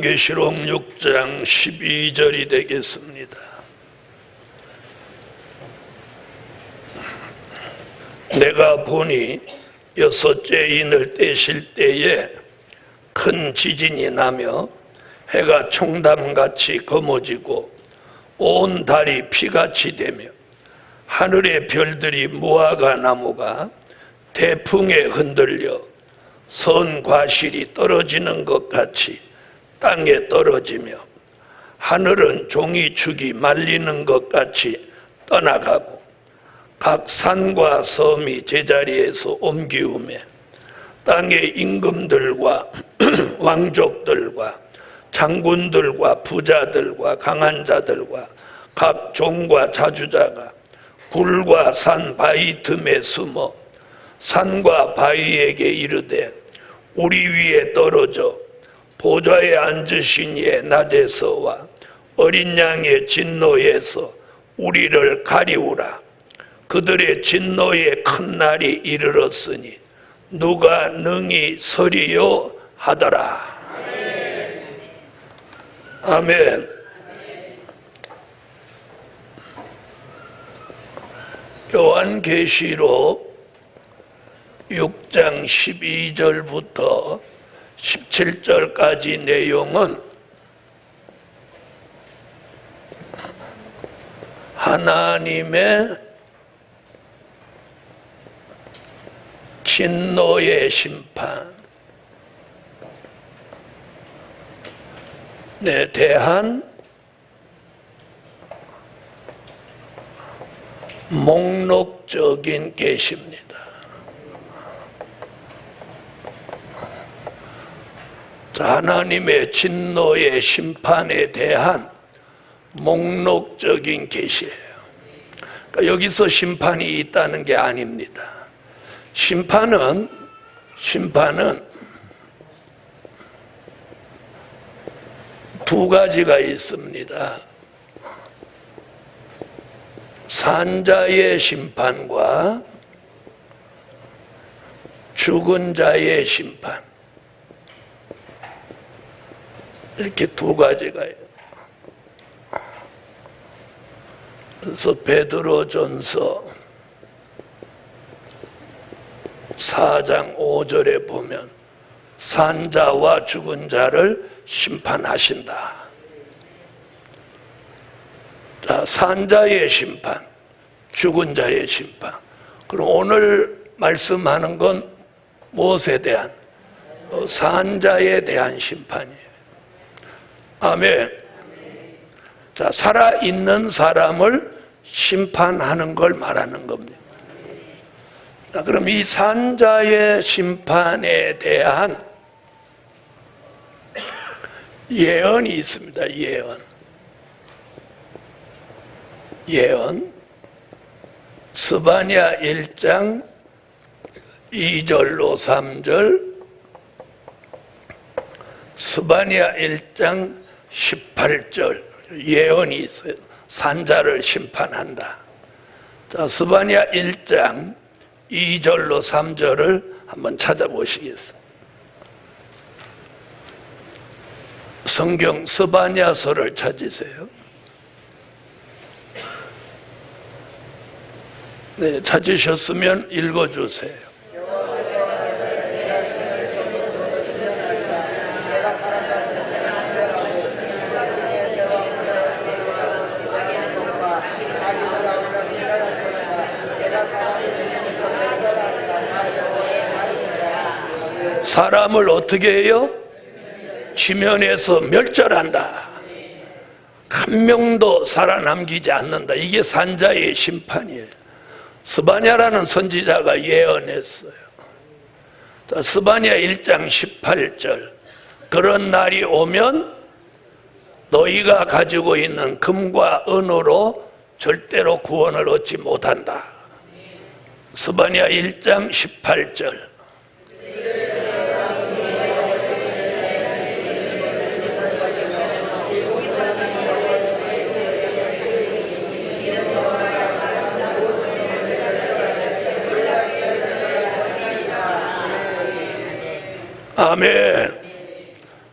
요한계시록 6장 12절이 되겠습니다. 내가 보니 여섯째 인을 떼실 때에 큰 지진이 나며 해가 총담같이 검어지고 온 달이 피같이 되며 하늘의 별들이 무화과 나무가 태풍에 흔들려 선 과실이 떨어지는 것 같이 땅에 떨어지며 하늘은 종이축이 말리는 것 같이 떠나가고 각 산과 섬이 제자리에서 옮기우며 땅의 임금들과 왕족들과 장군들과 부자들과 강한 자들과 각 종과 자주자가 굴과 산 바위 틈에 숨어 산과 바위에게 이르되 우리 위에 떨어져 보좌에 앉으신 이의 낮에서와 어린 양의 진노에서 우리를 가리우라. 그들의 진노의 큰 날이 이르렀으니 누가 능히 서리요 하더라. 아멘. 요한계시록 6장 12절부터 17절까지 내용은 하나님의 진노의 심판에 대한 목록적인 계시입니다. 하나님의 진노의 심판에 대한 목록적인 계시예요. 그러니까 여기서 심판이 있다는 게 아닙니다. 심판은 두 가지가 있습니다. 산자의 심판과 죽은 자의 심판, 이렇게 두 가지가 있어요. 그래서 베드로전서 4장 5절에 보면 산자와 죽은 자를 심판하신다. 자, 산자의 심판, 죽은 자의 심판. 그럼 오늘 말씀하는 건 무엇에 대한? 산자에 대한 심판이에요. 아멘. 자, 살아있는 사람을 심판하는 걸 말하는 겁니다. 자, 그럼 이 산자의 심판에 대한 예언이 있습니다. 예언. 스바냐 1장 2절로 3절, 스바냐 1장 18절 예언이 있어요. 산자를 심판한다. 자, 스바냐 1장 2절로 3절을 한번 찾아보시겠어요? 성경 스바냐서를 찾으세요. 네, 찾으셨으면 읽어주세요. 사람을 어떻게 해요? 지면에서 멸절한다. 한 명도 살아남기지 않는다. 이게 산자의 심판이에요. 스바냐라는 선지자가 예언했어요. 스바냐 1장 18절, 그런 날이 오면 너희가 가지고 있는 금과 은으로 절대로 구원을 얻지 못한다. 스바냐 1장 18절. 아멘.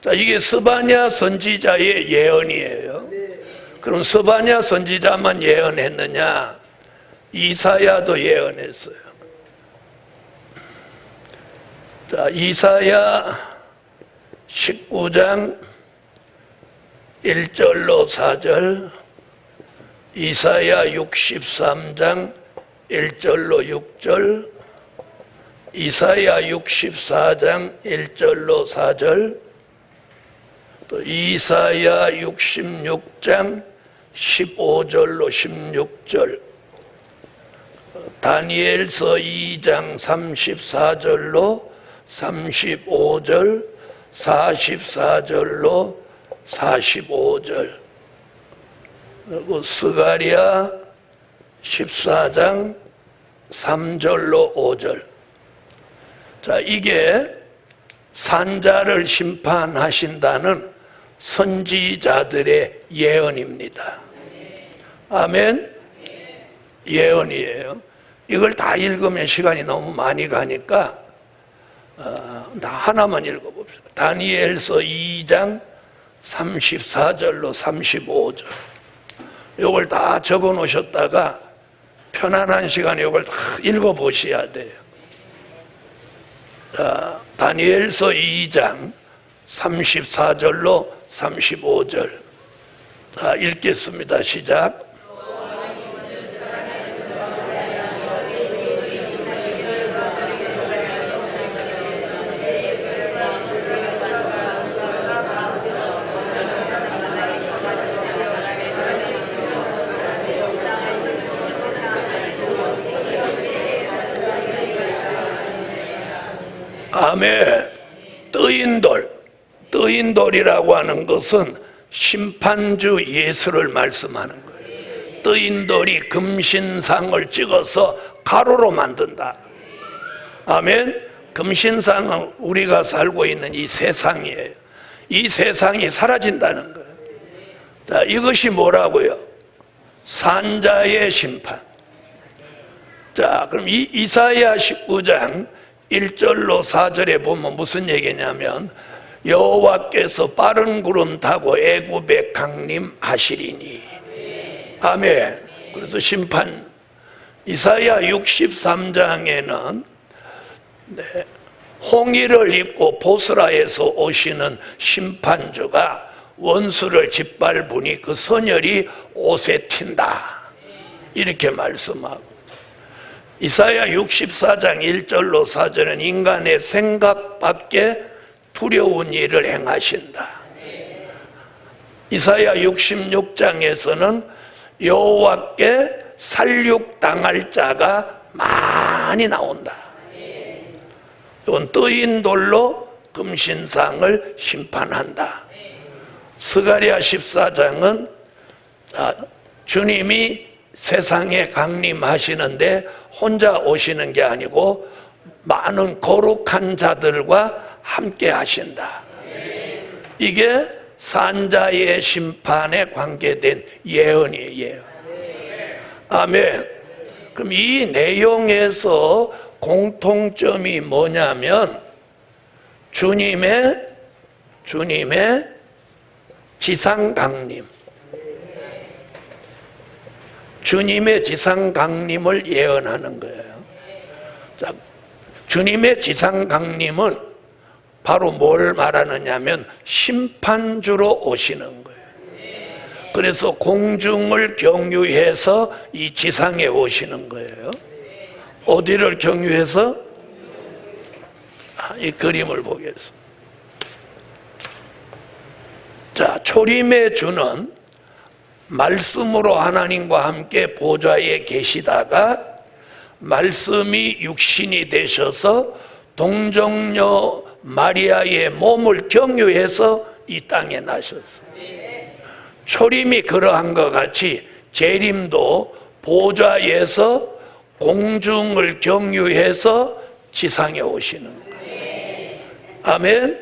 자, 이게 스바냐 선지자의 예언이에요. 그럼 스바냐 선지자만 예언했느냐? 이사야도 예언했어요. 자, 이사야 19장 1절로 4절, 이사야 63장 1절로 6절, 이사야 64장 1절로 4절, 또 이사야 66장 15절로 16절, 다니엘서 2장 34절로 35절, 44절로 45절, 그리고 스가랴 14장 3절로 5절. 자, 이게 산자를 심판하신다는 선지자들의 예언입니다. 아멘. 예언이에요. 이걸 다 읽으면 시간이 너무 많이 가니까 하나만 읽어봅시다. 다니엘서 2장 34절로 35절. 이걸 다 적어 놓으셨다가 편안한 시간에 이걸 다 읽어보셔야 돼요. 자, 다니엘서 2장 34절로 35절. 자, 읽겠습니다. 시작. 아멘. 뜨인 돌, 뜨인 돌이라고 하는 것은 심판주 예수를 말씀하는 거예요. 뜨인 돌이 금신상을 찍어서 가루로 만든다. 아멘. 금신상은 우리가 살고 있는 이 세상이에요. 이 세상이 사라진다는 거예요. 자, 이것이 뭐라고요? 산자의 심판. 자, 그럼 이 이사야 19장 1절로 4절에 보면 무슨 얘기냐면 여호와께서 빠른 구름 타고 애굽에 강림하시리니. 아멘. 그래서 심판, 이사야 63장에는 홍의를 입고 보스라에서 오시는 심판주가 원수를 짓밟으니 그 선혈이 옷에 튄다, 이렇게 말씀하고, 이사야 64장 1절로 4절은 인간의 생각밖에 두려운 일을 행하신다. 이사야 66장에서는 여호와께 살육당할 자가 많이 나온다. 이건 뜨인 돌로 금신상을 심판한다. 스가랴 14장은 주님이 세상에 강림하시는데 혼자 오시는 게 아니고 많은 거룩한 자들과 함께 하신다. 이게 산자의 심판에 관계된 예언이에요. 예언. 아멘. 그럼 이 내용에서 공통점이 뭐냐면 주님의 지상 강림, 주님의 지상 강림을 예언하는 거예요. 자, 주님의 지상 강림은 바로 뭘 말하느냐면 심판주로 오시는 거예요. 그래서 공중을 경유해서 이 지상에 오시는 거예요. 어디를 경유해서? 이 그림을 보겠습니다. 자, 초림의 주는 말씀으로 하나님과 함께 보좌에 계시다가 말씀이 육신이 되셔서 동정녀 마리아의 몸을 경유해서 이 땅에 나셨어요. 초림이 그러한 것 같이 재림도 보좌에서 공중을 경유해서 지상에 오시는 거예요. 아멘.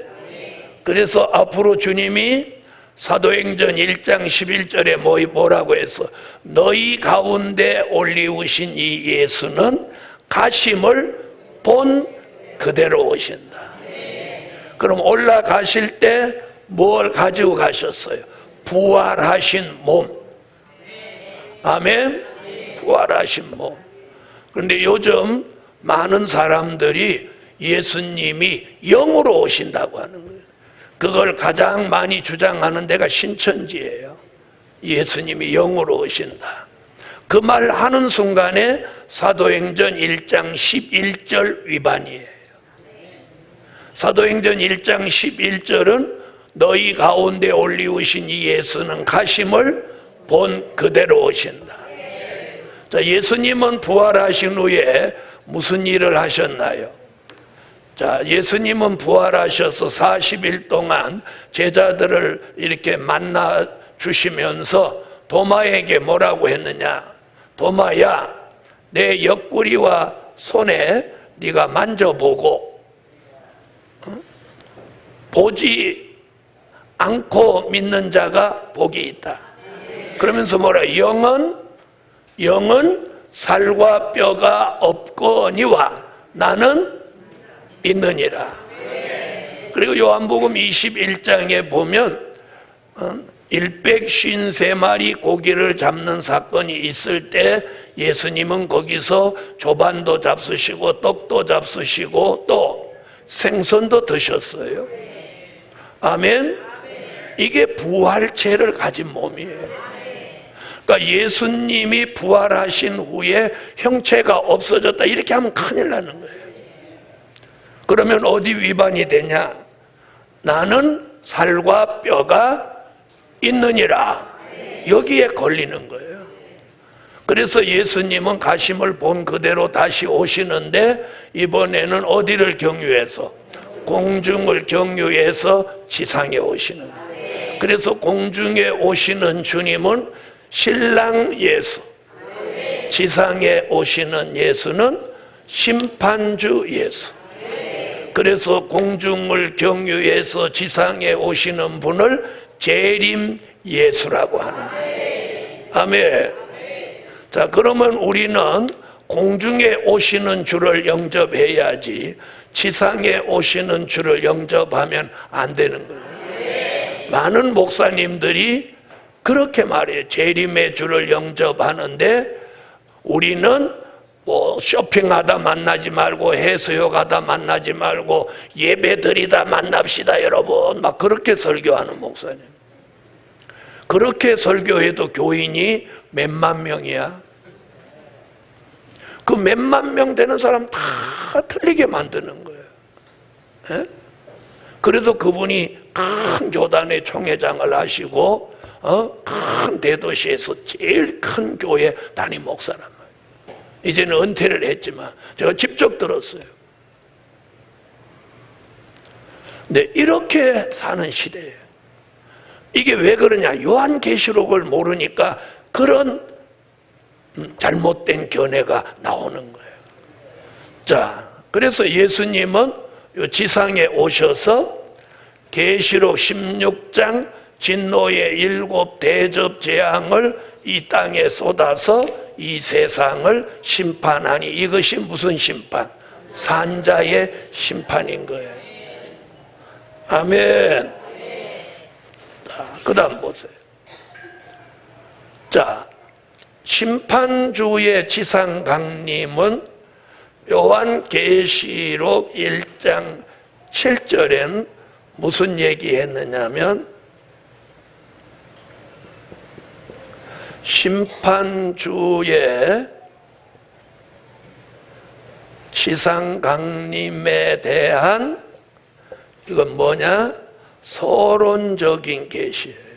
그래서 앞으로 주님이 사도행전 1장 11절에 뭐라고 해서 너희 가운데 올리우신 이 예수는 가심을 본 그대로 오신다. 그럼 올라가실 때 뭘 가지고 가셨어요? 부활하신 몸. 아멘. 부활하신 몸. 그런데 요즘 많은 사람들이 예수님이 영으로 오신다고 하는 거예요. 그걸 가장 많이 주장하는 데가 신천지예요. 예수님이 영으로 오신다. 그 말 하는 순간에 사도행전 1장 11절 위반이에요. 사도행전 1장 11절은 너희 가운데 올리우신 이 예수는 가심을 본 그대로 오신다. 자, 예수님은 부활하신 후에 무슨 일을 하셨나요? 자, 예수님은 부활하셔서 40일 동안 제자들을 이렇게 만나 주시면서 도마에게 뭐라고 했느냐? 도마야, 내 옆구리와 손에 네가 만져보고 보지 않고 믿는 자가 복이 있다. 그러면서 뭐라? 영은 살과 뼈가 없거니와 나는 있느니라. 그리고 요한복음 21장에 보면 153마리 고기를 잡는 사건이 있을 때 예수님은 거기서 조반도 잡수시고 떡도 잡수시고 또 생선도 드셨어요. 아멘. 이게 부활체를 가진 몸이에요. 그러니까 예수님이 부활하신 후에 형체가 없어졌다 이렇게 하면 큰일 나는 거예요. 그러면 어디 위반이 되냐? 나는 살과 뼈가 있느니라. 여기에 걸리는 거예요. 그래서 예수님은 가심을 본 그대로 다시 오시는데 이번에는 어디를 경유해서? 공중을 경유해서 지상에 오시는. 그래서 공중에 오시는 주님은 신랑 예수, 지상에 오시는 예수는 심판주 예수. 그래서 공중을 경유해서 지상에 오시는 분을 재림 예수라고 하는 거예요. 아멘. 자, 그러면 우리는 공중에 오시는 주를 영접해야지 지상에 오시는 주를 영접하면 안 되는 거예요. 많은 목사님들이 그렇게 말해요. 재림의 주를 영접하는데 우리는 뭐 쇼핑하다 만나지 말고 해수욕하다 만나지 말고 예배드리다 만납시다 여러분, 막 그렇게 설교하는 목사님. 그렇게 설교해도 교인이 몇만 명이야. 그 몇만 명 되는 사람 다 틀리게 만드는 거예요. 에? 그래도 그분이 큰 교단의 총회장을 하시고 큰 대도시에서 제일 큰 교회 담임 목사란 말이에요. 이제는 은퇴를 했지만 제가 직접 들었어요. 네, 이렇게 사는 시대예요. 이게 왜 그러냐? 요한계시록을 모르니까 그런 잘못된 견해가 나오는 거예요. 자, 그래서 예수님은 지상에 오셔서 계시록 16장 진노의 7 대접 재앙을 이 땅에 쏟아서 이 세상을 심판하니, 이것이 무슨 심판? 산자의 심판인 거예요. 아멘. 그 다음 보세요. 자, 심판주의 지상 강림은 요한계시록 1장 7절엔 무슨 얘기했느냐면 심판주의 지상 강림에 대한, 이건 뭐냐? 서론적인 계시예요.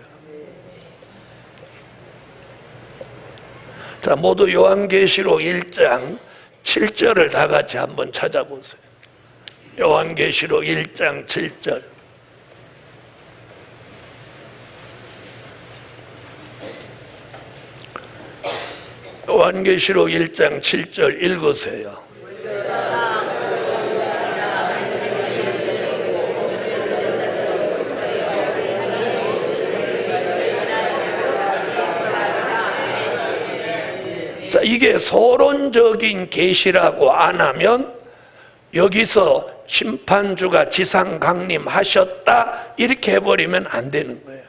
자, 모두 요한계시록 1장 7절을 다 같이 한번 찾아보세요. 요한계시록 1장 7절. 요한계시록 1장 7절 읽으세요. 자, 이게 서론적인 계시라고 안 하면 여기서 심판주가 지상 강림하셨다 이렇게 해버리면 안 되는 거예요.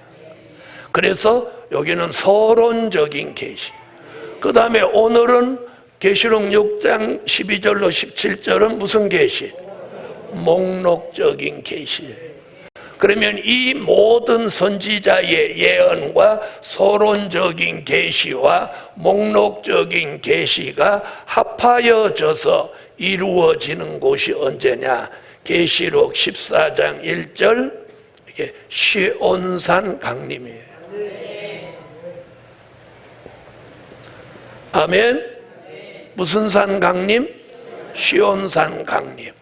그래서 여기는 서론적인 계시. 그 다음에 오늘은 계시록 6장 12절로 17절은 무슨 계시? 목록적인 계시예요. 그러면 이 모든 선지자의 예언과 서론적인 계시와 목록적인 계시가 합하여져서 이루어지는 곳이 언제냐? 계시록 14장 1절, 이게 시온산 강림이에요. 아멘. 무슨 산 강림? 시온산 강림.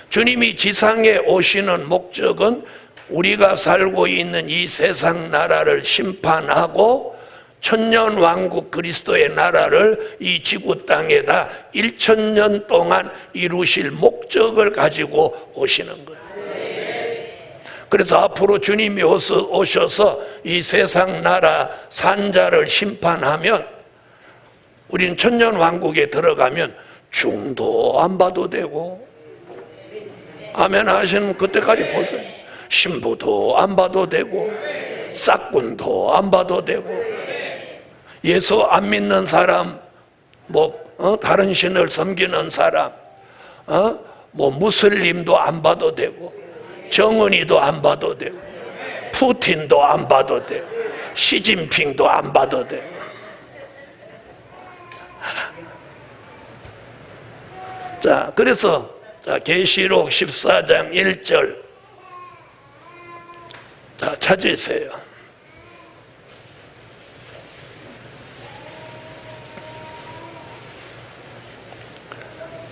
주님이 지상에 오시는 목적은 우리가 살고 있는 이 세상 나라를 심판하고 천년왕국 그리스도의 나라를 이 지구 땅에다 1000년 동안 이루실 목적을 가지고 오시는 거예요. 그래서 앞으로 주님이 오셔서 이 세상 나라 산자를 심판하면 우리는 천년왕국에 들어가면 중도 안 봐도 되고, 아멘 하시는 그때까지 보세요. 신부도 안 봐도 되고 싹군도 안 봐도 되고, 예수 안 믿는 사람, 다른 신을 섬기는 사람, 무슬림도 안 봐도 되고, 정은이도 안 봐도 되고, 푸틴도 안 봐도 되고, 시진핑도 안 봐도 되고. 자, 그래서 계시록 14장 1절 자, 찾으세요.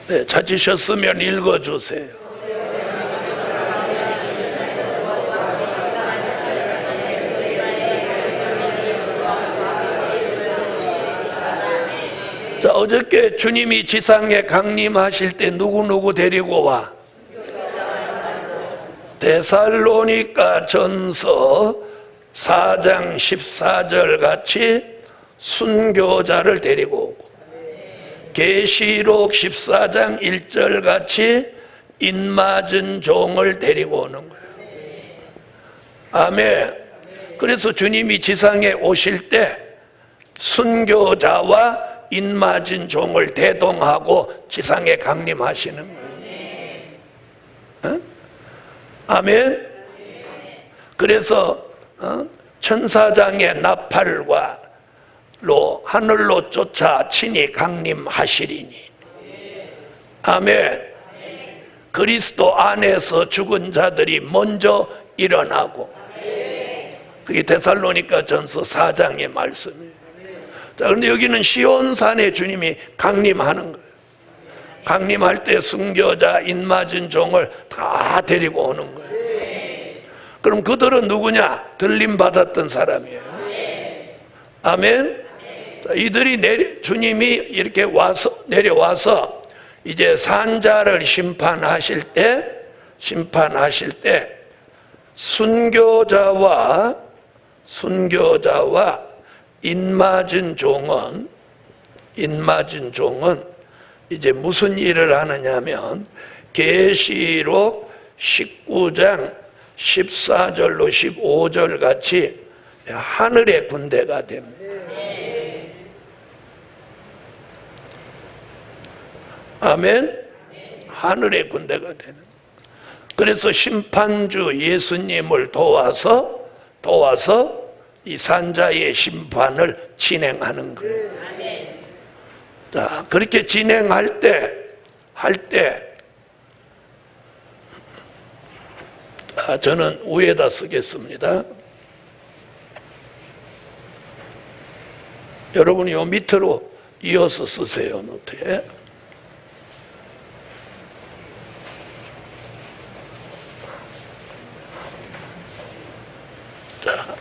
네, 찾으셨으면 읽어주세요. 자, 어저께 주님이 지상에 강림하실 때 누구 데리고 와? 데살로니가 전서 4장 14절 같이 순교자를 데리고 오고, 계시록 14장 1절 같이 인맞은 종을 데리고 오는 거예요. 아멘. 그래서 주님이 지상에 오실 때 순교자와 인맞은 종을 대동하고 지상에 강림하시는 거예요. 어? 아멘. 그래서 천사장의 나팔과 하늘로 쫓아 친히 강림하시리니. 아멘. 그리스도 안에서 죽은 자들이 먼저 일어나고. 그게 데살로니가 전서 4장의 말씀이에요. 자, 그런데 여기는 시온산에 주님이 강림하는 거예요. 강림할 때 순교자, 인맞은 종을 다 데리고 오는 거예요. 그럼 그들은 누구냐? 들림 받았던 사람이에요. 아멘. 자, 이들이 주님이 이렇게 내려와서 이제 산자를 심판하실 때 순교자와 인맞은 종은 이제 무슨 일을 하느냐면 계시록 19장 14절로 15절 같이 하늘의 군대가 됩니다. 아멘. 하늘의 군대가 되는. 그래서 심판주 예수님을 도와서 이 산자의 심판을 진행하는 거예요. 자, 그렇게 진행할 때 저는 위에다 쓰겠습니다. 여러분이 요 밑으로 이어서 쓰세요, 노트에. 자,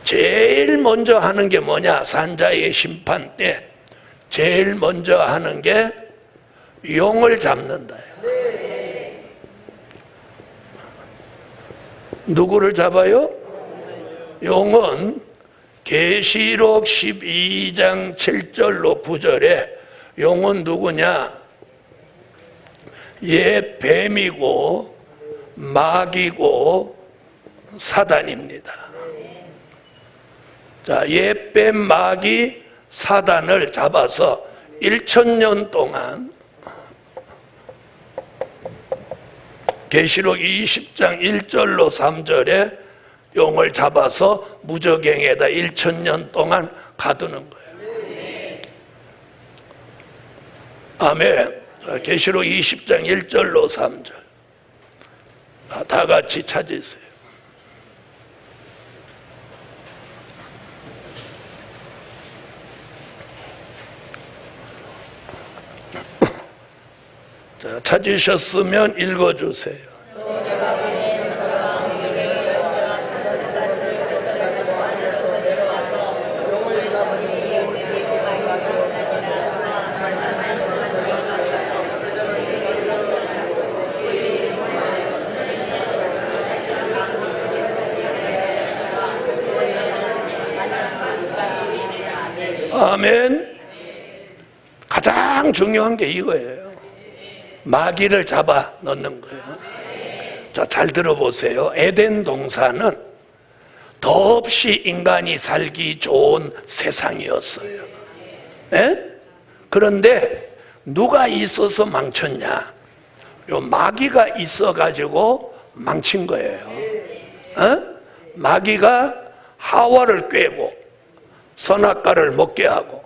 제일 먼저 하는 게 뭐냐? 산자의 심판 때 제일 먼저 하는 게 용을 잡는다. 누구를 잡아요? 용은 계시록 12장 7절로 9절에 용은 누구냐? 옛 뱀이고 마귀고 사단입니다. 자, 옛 뱀 마귀 사단을 잡아서 1000년 동안 계시록 20장 1절로 3절에 용을 잡아서 무저갱에다 1000년 동안 가두는 거예요. 아멘. 계시록 20장 1절로 3절 다 같이 찾으세요. 자, 찾으셨으면 읽어주세요. 아멘. 가장 중요한 게 이거예요. 마귀를 잡아 넣는 거예요. 자, 잘 들어보세요. 에덴 동산은 더없이 인간이 살기 좋은 세상이었어요. 에? 그런데 누가 있어서 망쳤냐? 요 마귀가 있어가지고 망친 거예요. 마귀가 하와를 꾀고 선악과를 먹게 하고,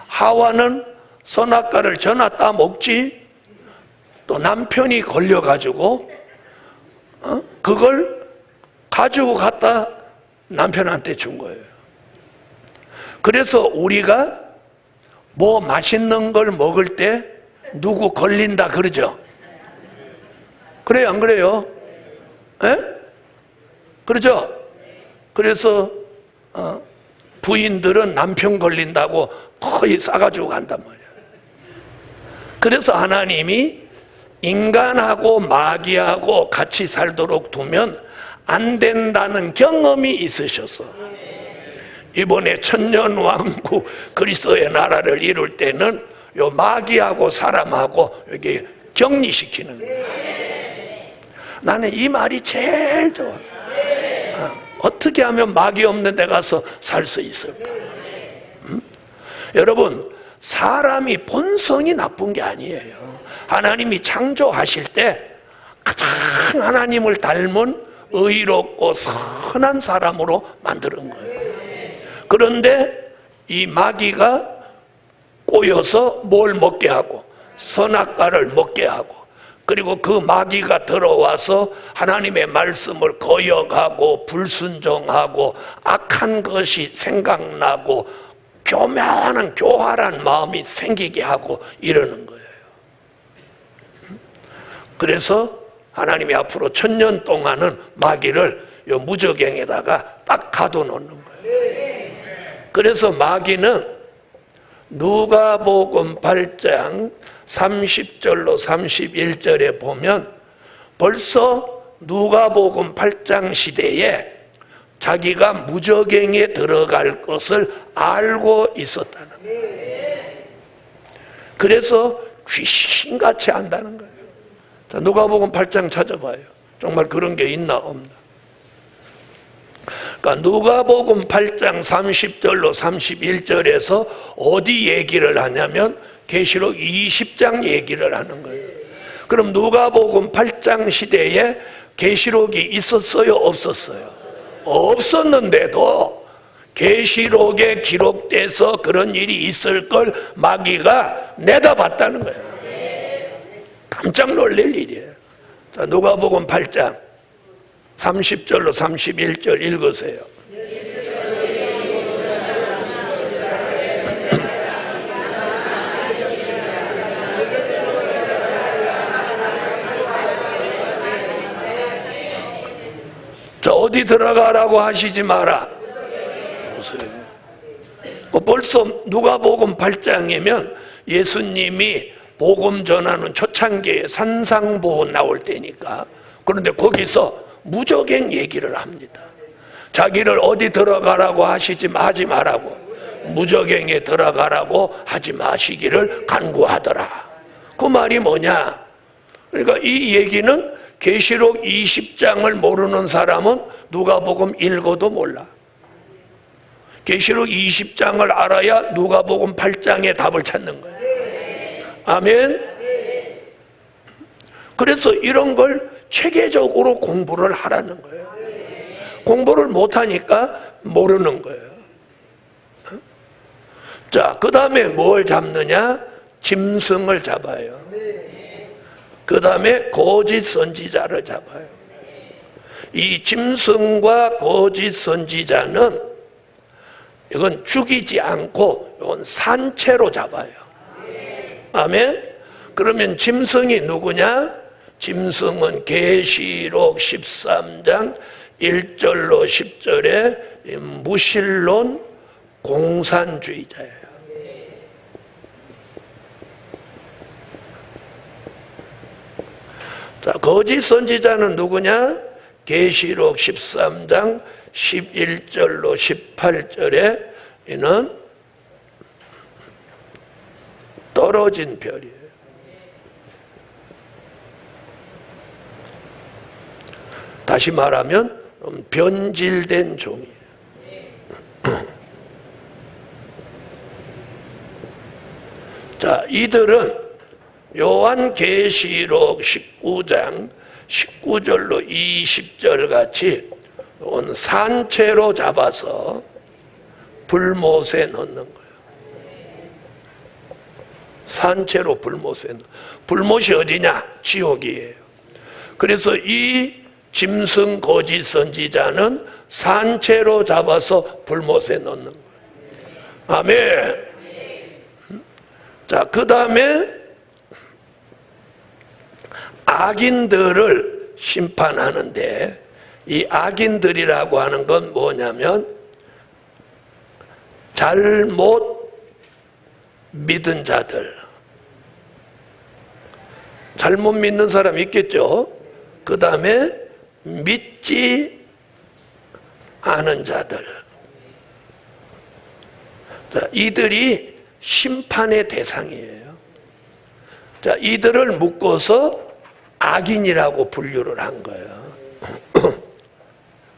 하와는 선악과를 전화 따먹지, 또 남편이 걸려가지고 그걸 가지고 갔다 남편한테 준 거예요. 그래서 우리가 뭐 맛있는 걸 먹을 때 누구 걸린다 그러죠? 그래요, 안 그래요? 에? 그러죠? 그래서 부인들은 남편 걸린다고 거의 싸가지고 간단 말이에요. 그래서 하나님이 인간하고 마귀하고 같이 살도록 두면 안 된다는 경험이 있으셔서 이번에 천년왕국 그리스도의 나라를 이룰 때는 요 마귀하고 사람하고 여기 격리시키는 거예요. 나는 이 말이 제일 좋아. 어떻게 하면 마귀 없는 데 가서 살 수 있을까? 여러분, 사람이 본성이 나쁜 게 아니에요. 하나님이 창조하실 때 가장 하나님을 닮은 의롭고 선한 사람으로 만드는 거예요. 그런데 이 마귀가 꼬여서 뭘 먹게 하고 선악과를 먹게 하고, 그리고 그 마귀가 들어와서 하나님의 말씀을 거역하고 불순종하고 악한 것이 생각나고 교활한 마음이 생기게 하고 이러는 거예요. 그래서 하나님이 앞으로 1000년 동안은 마귀를 요 무저갱에다가 딱 가둬놓는 거예요. 그래서 마귀는 누가복음 8장 30절로 31절에 보면 벌써 누가복음 8장 시대에 자기가 무저갱에 들어갈 것을 알고 있었다는 거예요. 그래서 귀신같이 안다는 거예요. 자, 누가복음 8장 찾아봐요. 정말 그런 게 있나 없나. 그러니까 누가복음 8장 30절로 31절에서 어디 얘기를 하냐면 계시록 20장 얘기를 하는 거예요. 그럼 누가복음 8장 시대에 계시록이 있었어요, 없었어요? 없었는데도 계시록에 기록돼서 그런 일이 있을 걸 마귀가 내다봤다는 거예요. 깜짝 놀랄 일이에요. 자, 누가복음 8장 30절로 31절 읽으세요. 자, 어디 들어가라고 하시지 마라. 보세요. 벌써 누가복음 8장이면 예수님이 복음 전하는 초창기에 산상보훈 나올 때니까. 그런데 거기서 무저갱 얘기를 합니다. 자기를 어디 들어가라고 하지 말라고, 무저갱에 들어가라고 하지 마시기를 간구하더라. 그 말이 뭐냐? 그러니까 이 얘기는 계시록 20장을 모르는 사람은 누가복음 읽어도 몰라. 계시록 20장을 알아야 누가복음 8장의 답을 찾는 거예요. 아멘. 그래서 이런 걸 체계적으로 공부를 하라는 거예요. 공부를 못하니까 모르는 거예요. 자, 그 다음에 뭘 잡느냐? 짐승을 잡아요. 그 다음에 거짓 선지자를 잡아요. 이 짐승과 거짓 선지자는 이건 죽이지 않고 이건 산채로 잡아요. 아멘. 그러면 짐승이 누구냐? 짐승은 계시록 13장 1절로 10절에 무신론 공산주의자예요. 자, 거짓 선지자는 누구냐? 계시록 13장 11절로 18절에 이는 떨어진 별이에요. 다시 말하면 변질된 종이에요. 자, 이들은 요한계시록 19장 19절로 20절 같이 온 산채로 잡아서 불못에 넣는 거예요. 산채로 불못에 넣는. 불못이 어디냐? 지옥이에요. 그래서 이 짐승 거짓 선지자는 산채로 잡아서 불못에 넣는 거예요. 아멘. 자, 그 다음에 악인들을 심판하는데, 이 악인들이라고 하는 건 뭐냐면 잘못 믿은 자들, 잘못 믿는 사람 있겠죠. 그 다음에 믿지 않은 자들. 자, 이들이 심판의 대상이에요. 자, 이들을 묶어서 악인이라고 분류를 한 거예요.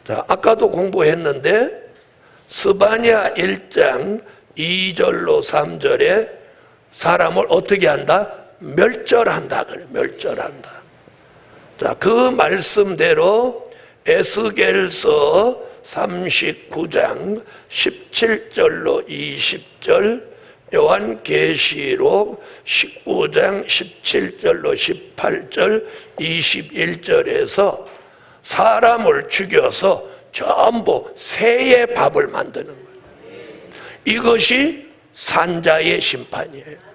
자, 아까도 공부했는데 스바냐 1장 2절로 3절에 사람을 어떻게 한다? 멸절한다 그래. 멸절한다. 자, 그 말씀대로 에스겔서 39장 17절로 20절, 요한계시록 19장 17절로 18절, 21절에서 사람을 죽여서 전부 새의 밥을 만드는 거예요. 이것이 산자의 심판이에요.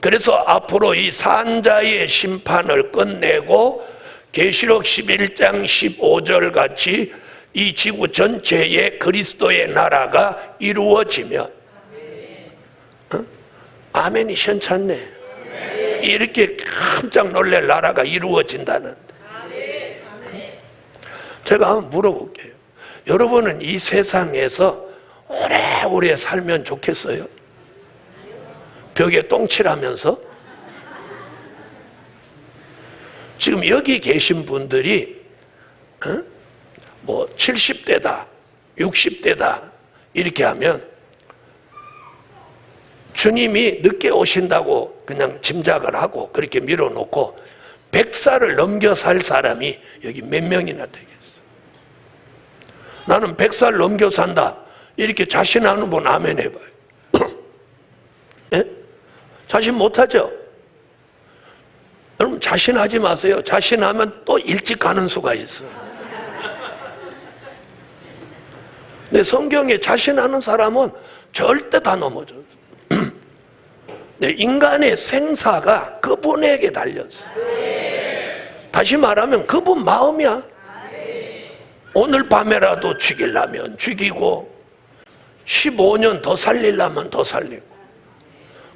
그래서 앞으로 이 산자의 심판을 끝내고 계시록 11장 15절 같이 이 지구 전체에 그리스도의 나라가 이루어지면, 아멘이 현찮네. 이렇게 깜짝 놀랄 나라가 이루어진다는데, 제가 한번 물어볼게요. 여러분은 이 세상에서 오래오래 살면 좋겠어요? 벽에 똥칠하면서? 지금 여기 계신 분들이 뭐 70대다 60대다 이렇게 하면 주님이 늦게 오신다고 그냥 짐작을 하고 그렇게 밀어놓고 100살을 넘겨 살 사람이 여기 몇 명이나 되겠어? 나는 100살 넘겨 산다 이렇게 자신하는 분 아멘 해봐요. 예? 자신 못하죠? 여러분 자신하지 마세요. 자신하면 또 일찍 가는 수가 있어요. 근데 성경에 자신하는 사람은 절대 다 넘어져요. 인간의 생사가 그분에게 달렸어요. 다시 말하면 그분 마음이야. 오늘 밤에라도 죽이려면 죽이고 15년 더 살리려면 더 살리고.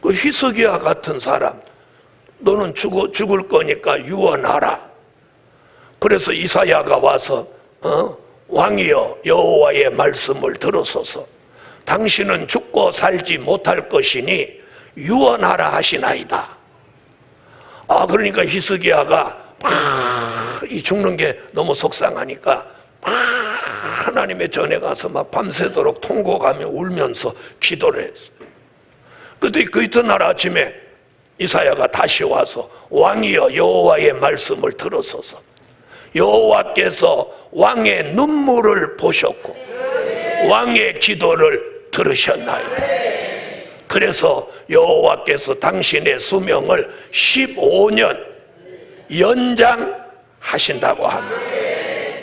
그 히스기야 같은 사람, 너는 죽을 거니까 유언하라. 그래서 이사야가 와서 왕이여 여호와의 말씀을 들으소서. 당신은 죽고 살지 못할 것이니 유언하라 하시나이다. 그러니까 히스기야가 이 죽는 게 너무 속상하니까 하나님의 전에 가서 막 밤새도록 통곡하며 울면서 기도를 했어요. 그때 그 이튿날 아침에 이사야가 다시 와서 왕이여 여호와의 말씀을 들으소서. 여호와께서 왕의 눈물을 보셨고 왕의 기도를 들으셨나이다. 그래서 여호와께서 당신의 수명을 15년 연장하신다고 합니다.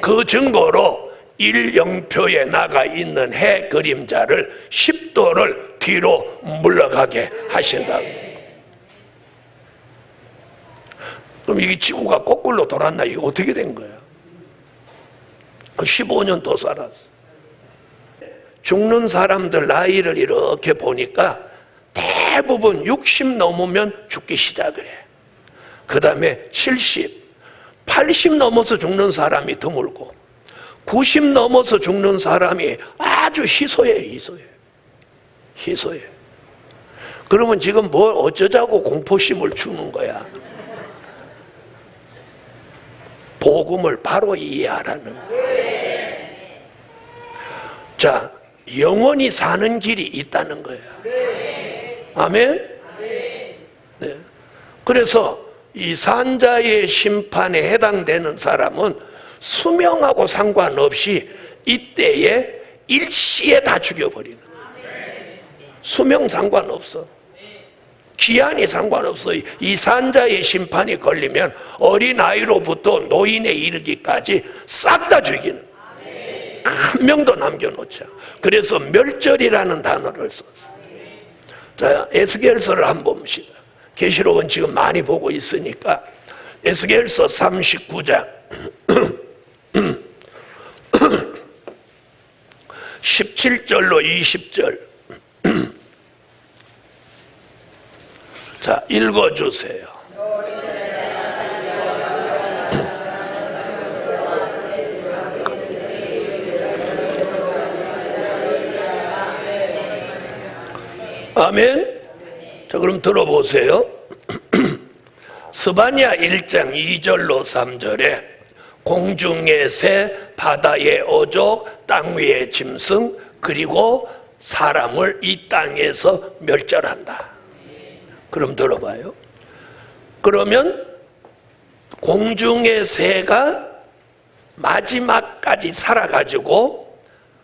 그 증거로 일영표에 나가 있는 해 그림자를 10도를 뒤로 물러가게 하신다고. 그럼 이게 지구가 거꾸로 돌았나? 이게 어떻게 된 거야? 15년 더 살았어. 죽는 사람들 나이를 이렇게 보니까 대부분 60 넘으면 죽기 시작을 해. 그 다음에 70, 80 넘어서 죽는 사람이 드물고 90 넘어서 죽는 사람이 아주 희소해. 그러면 지금 뭘 어쩌자고 공포심을 주는 거야? 복음을 바로 이해하라는 거야. 자, 영원히 사는 길이 있다는 거야. 아멘? 네. 그래서 이 산자의 심판에 해당되는 사람은 수명하고 상관없이 이때에 일시에 다 죽여버리는 거예요. 수명 상관없어. 기한이 상관없어. 이 산자의 심판이 걸리면 어린아이로부터 노인에 이르기까지 싹 다 죽이는 거예요. 한 명도 남겨놓지 않아. 그래서 멸절이라는 단어를 썼어. 자, 에스겔서를 한번 봅시다. 계시록은 지금 많이 보고 있으니까 에스겔서 39장 17절로 20절 자, 읽어주세요. 아멘? 자, 그럼 들어보세요. 스바냐 1장 2절로 3절에 공중의 새, 바다의 어족, 땅 위의 짐승, 그리고 사람을 이 땅에서 멸절한다. 그럼 들어봐요. 그러면 공중의 새가 마지막까지 살아가지고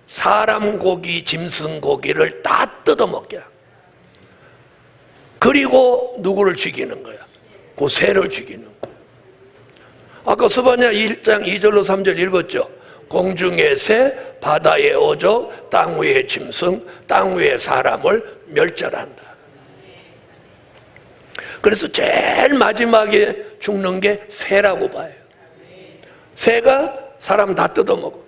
사람 고기, 짐승 고기를 다 뜯어먹게. 그리고 누구를 죽이는 거야? 그 새를 죽이는 거야. 아까 스바냐 1장 2절로 3절 읽었죠? 공중의 새, 바다의 어족, 땅 위의 짐승, 땅 위의 사람을 멸절한다. 그래서 제일 마지막에 죽는 게 새라고 봐요. 새가 사람 다 뜯어먹어.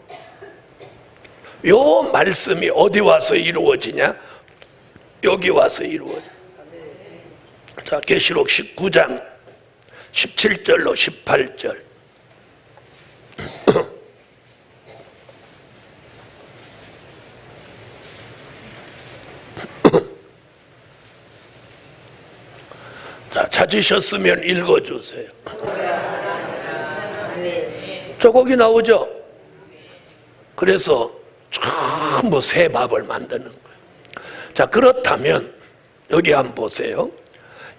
요 말씀이 어디 와서 이루어지냐? 여기 와서 이루어져. 자, 계시록 19장 17절로 18절. 자, 찾으셨으면 읽어주세요. 저 거기 나오죠? 그래서 전부 새 밥을 만드는 거예요. 자, 그렇다면 여기 한번 보세요.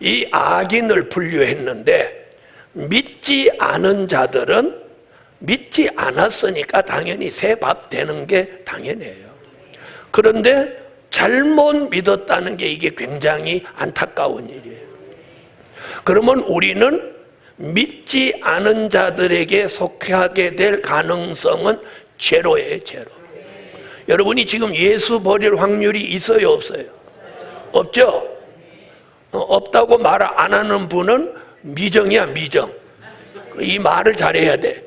이 악인을 분류했는데 믿지 않은 자들은 믿지 않았으니까 당연히 새 밥 되는 게 당연해요. 그런데 잘못 믿었다는 게 이게 굉장히 안타까운 일이에요. 그러면 우리는 믿지 않은 자들에게 속하게 될 가능성은 제로예요, 제로. 여러분이 지금 예수 버릴 확률이 있어요, 없어요? 없죠? 없다고 말 안 하는 분은 미정이야, 미정. 이 말을 잘해야 돼.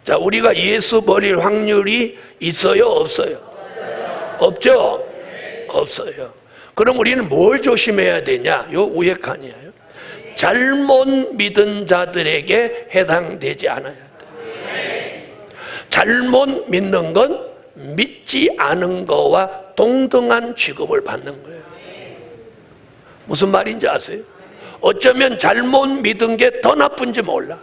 자, 우리가 예수 버릴 확률이 있어요, 없어요? 없죠? 없어요. 그럼 우리는 뭘 조심해야 되냐? 요 위에 칸이에요. 잘못 믿은 자들에게 해당되지 않아야 돼. 잘못 믿는 건 믿지 않은 거와 동등한 취급을 받는 거예요. 무슨 말인지 아세요? 어쩌면 잘못 믿은 게 더 나쁜지 몰라.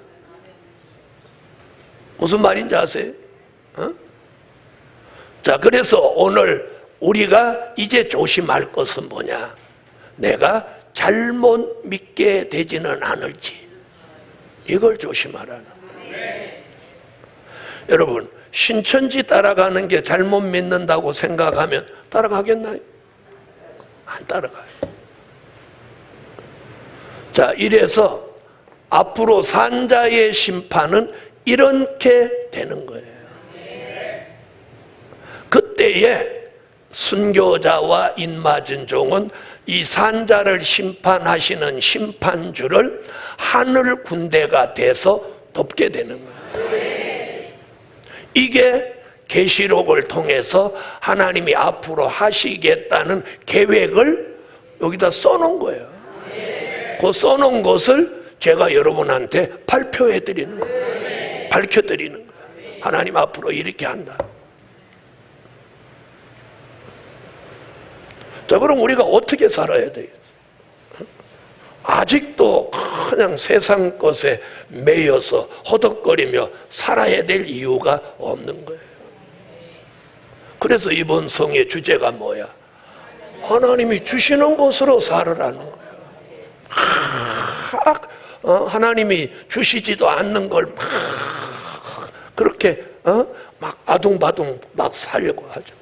무슨 말인지 아세요? 자, 그래서 오늘 우리가 이제 조심할 것은 뭐냐? 내가 잘못 믿게 되지는 않을지, 이걸 조심하라는 거예요. 여러분, 신천지 따라가는 게 잘못 믿는다고 생각하면 따라가겠나요? 안 따라가요. 자, 이래서 앞으로 산자의 심판은 이렇게 되는 거예요. 그때에 순교자와 인맞은 종은 이 산자를 심판하시는 심판주를 하늘 군대가 돼서 돕게 되는 거예요. 이게 계시록을 통해서 하나님이 앞으로 하시겠다는 계획을 여기다 써놓은 거예요. 그 써놓은 것을 제가 여러분한테 발표해 드리는 거예요. 밝혀 드리는 거예요. 하나님 앞으로 이렇게 한다. 자, 그럼 우리가 어떻게 살아야 돼요? 아직도 그냥 세상 것에 매여서 허덕거리며 살아야 될 이유가 없는 거예요. 그래서 이번 성의 주제가 뭐야? 하나님이 주시는 것으로 살으라는 거예요. 하나님이 주시지도 않는 걸 막 그렇게 막 아둥바둥 막 살려고 하죠.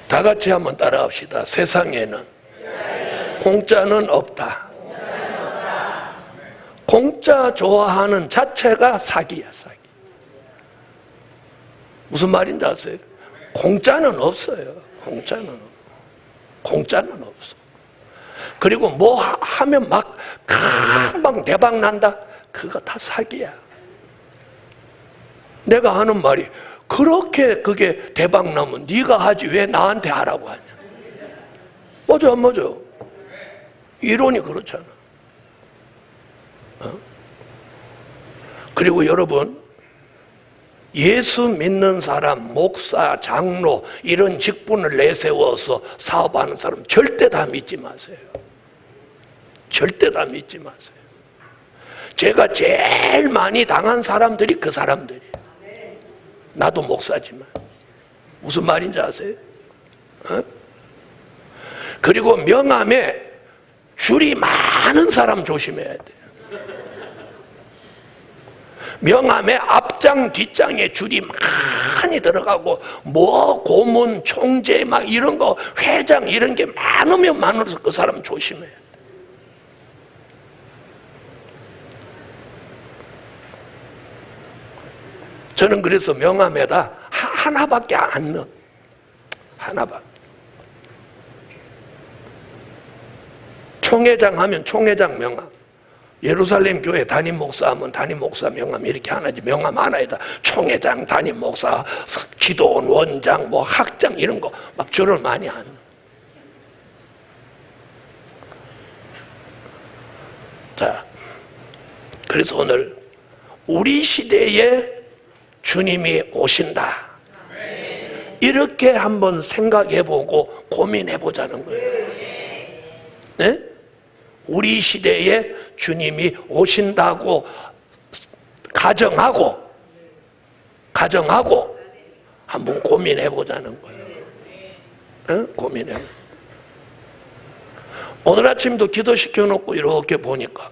다 같이 한번 따라합시다. 세상에는 공짜는 없다. 공짜 좋아하는 자체가 사기야, 사기. 무슨 말인지 아세요? 공짜는 없어요. 공짜는 없어. 그리고 뭐 하면 막 금방 대박 난다. 그거 다 사기야. 내가 하는 말이, 그렇게 그게 대박 나면 네가 하지 왜 나한테 하라고 하냐. 맞아, 안 맞아? 이론이 그렇잖아. 그리고 여러분, 예수 믿는 사람, 목사, 장로 이런 직분을 내세워서 사업하는 사람 절대 다 믿지 마세요. 절대 다 믿지 마세요. 제가 제일 많이 당한 사람들이 그 사람들이에요. 나도 목사지만. 무슨 말인지 아세요? 어? 그리고 명함에 줄이 많은 사람 조심해야 돼요. 명함에 앞장 뒷장에 줄이 많이 들어가고 뭐 고문, 총재 막 이런 거 회장 이런 게 많으면 많을수록 그 사람 조심해야 돼. 저는 그래서 명함에다 하나밖에 안 넣어. 하나밖에. 총회장 하면 총회장 명함, 예루살렘 교회 담임 목사 하면 담임 목사 명함 이렇게 하나지. 명함 하나에다 총회장, 담임 목사, 기도원 원장, 뭐 학장 이런 거 막 줄을 많이 안 넣어. 자, 그래서 오늘 우리 시대에 주님이 오신다. 이렇게 한번 생각해보고 고민해보자는 거예요. 네? 우리 시대에 주님이 오신다고 가정하고 한번 고민해보자는 거예요. 네? 고민해. 오늘 아침도 기도시켜놓고 이렇게 보니까